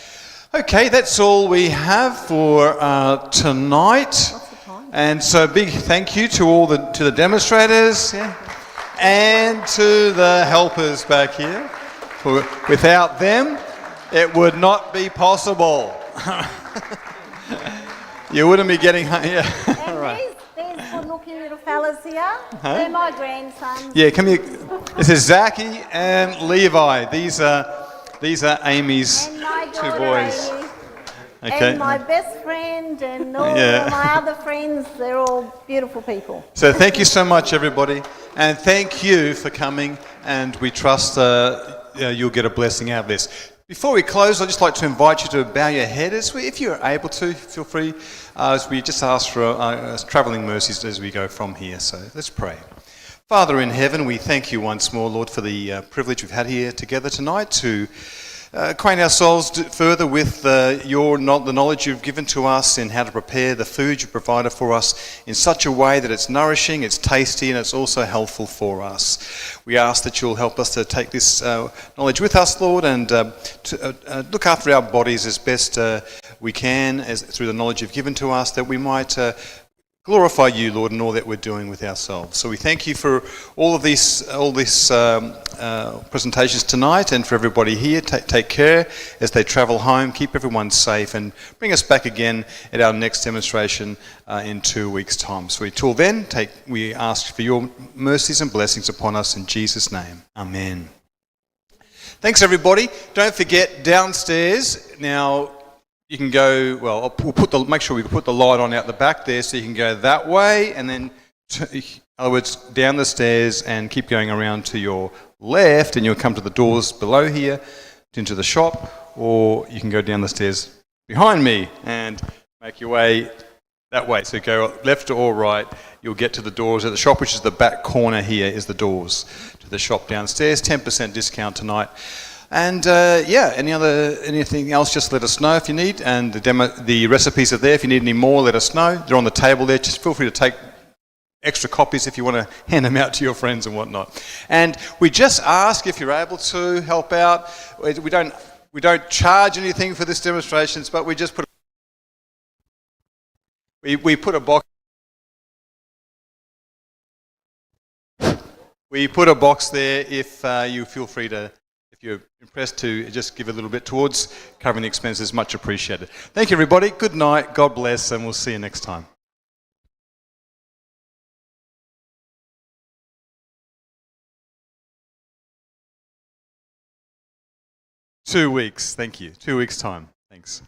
Okay, that's all we have for tonight. And so big thank you to the demonstrators, and to the helpers back here. Without them, it would not be possible. You wouldn't be getting... Yeah. And Right. these good-looking little fellas here, they're my grandsons. Yeah, come here. This is Zachy and Levi. These are Amy's And my two daughter, boys. Amy. Okay. And my best friend and all Yeah. my other friends, they're all beautiful people. So thank you so much, everybody, and thank you for coming. And we trust you'll get a blessing out of this. Before we close, I'd just like to invite you to bow your head, if you're able to. Feel free, as we just ask for travelling mercies as we go from here. So let's pray. Father in heaven, we thank you once more, Lord, for the privilege we've had here together tonight to acquaint ourselves further with the knowledge you've given to us in how to prepare the food you provided for us in such a way that it's nourishing, it's tasty, and it's also helpful for us. We ask that you'll help us to take this knowledge with us, Lord, and to look after our bodies as best we can through the knowledge you've given to us, that we might glorify you, Lord, in all that we're doing with ourselves. So we thank you for all these presentations tonight, and for everybody here. Take care as they travel home. Keep everyone safe, and bring us back again at our next demonstration in 2 weeks' time. So until then, we ask for your mercies and blessings upon us in Jesus' name. Amen. Thanks, everybody. Don't forget, downstairs, now you can go, well, make sure we put the light on out the back there so you can go that way, and then, in other words, down the stairs and keep going around to your left, and you'll come to the doors below here, into the shop, or you can go down the stairs behind me and make your way that way. So go left or right, you'll get to the doors at the shop, which is the back corner here is the doors to the shop downstairs. 10% discount tonight. And anything else, just let us know if you need. And the recipes are there. If you need any more, let us know. They're on the table there. Just feel free to take extra copies if you want to hand them out to your friends and whatnot. And we just ask if you're able to help out. We don't charge anything for this demonstrations, but we just put we put a box. We put a box there if you feel free to, if you're impressed, to just give a little bit towards covering the expenses. Much appreciated. Thank you, everybody. Good night. God bless, and we'll see you next time. 2 weeks. Thank you. 2 weeks' time. Thanks.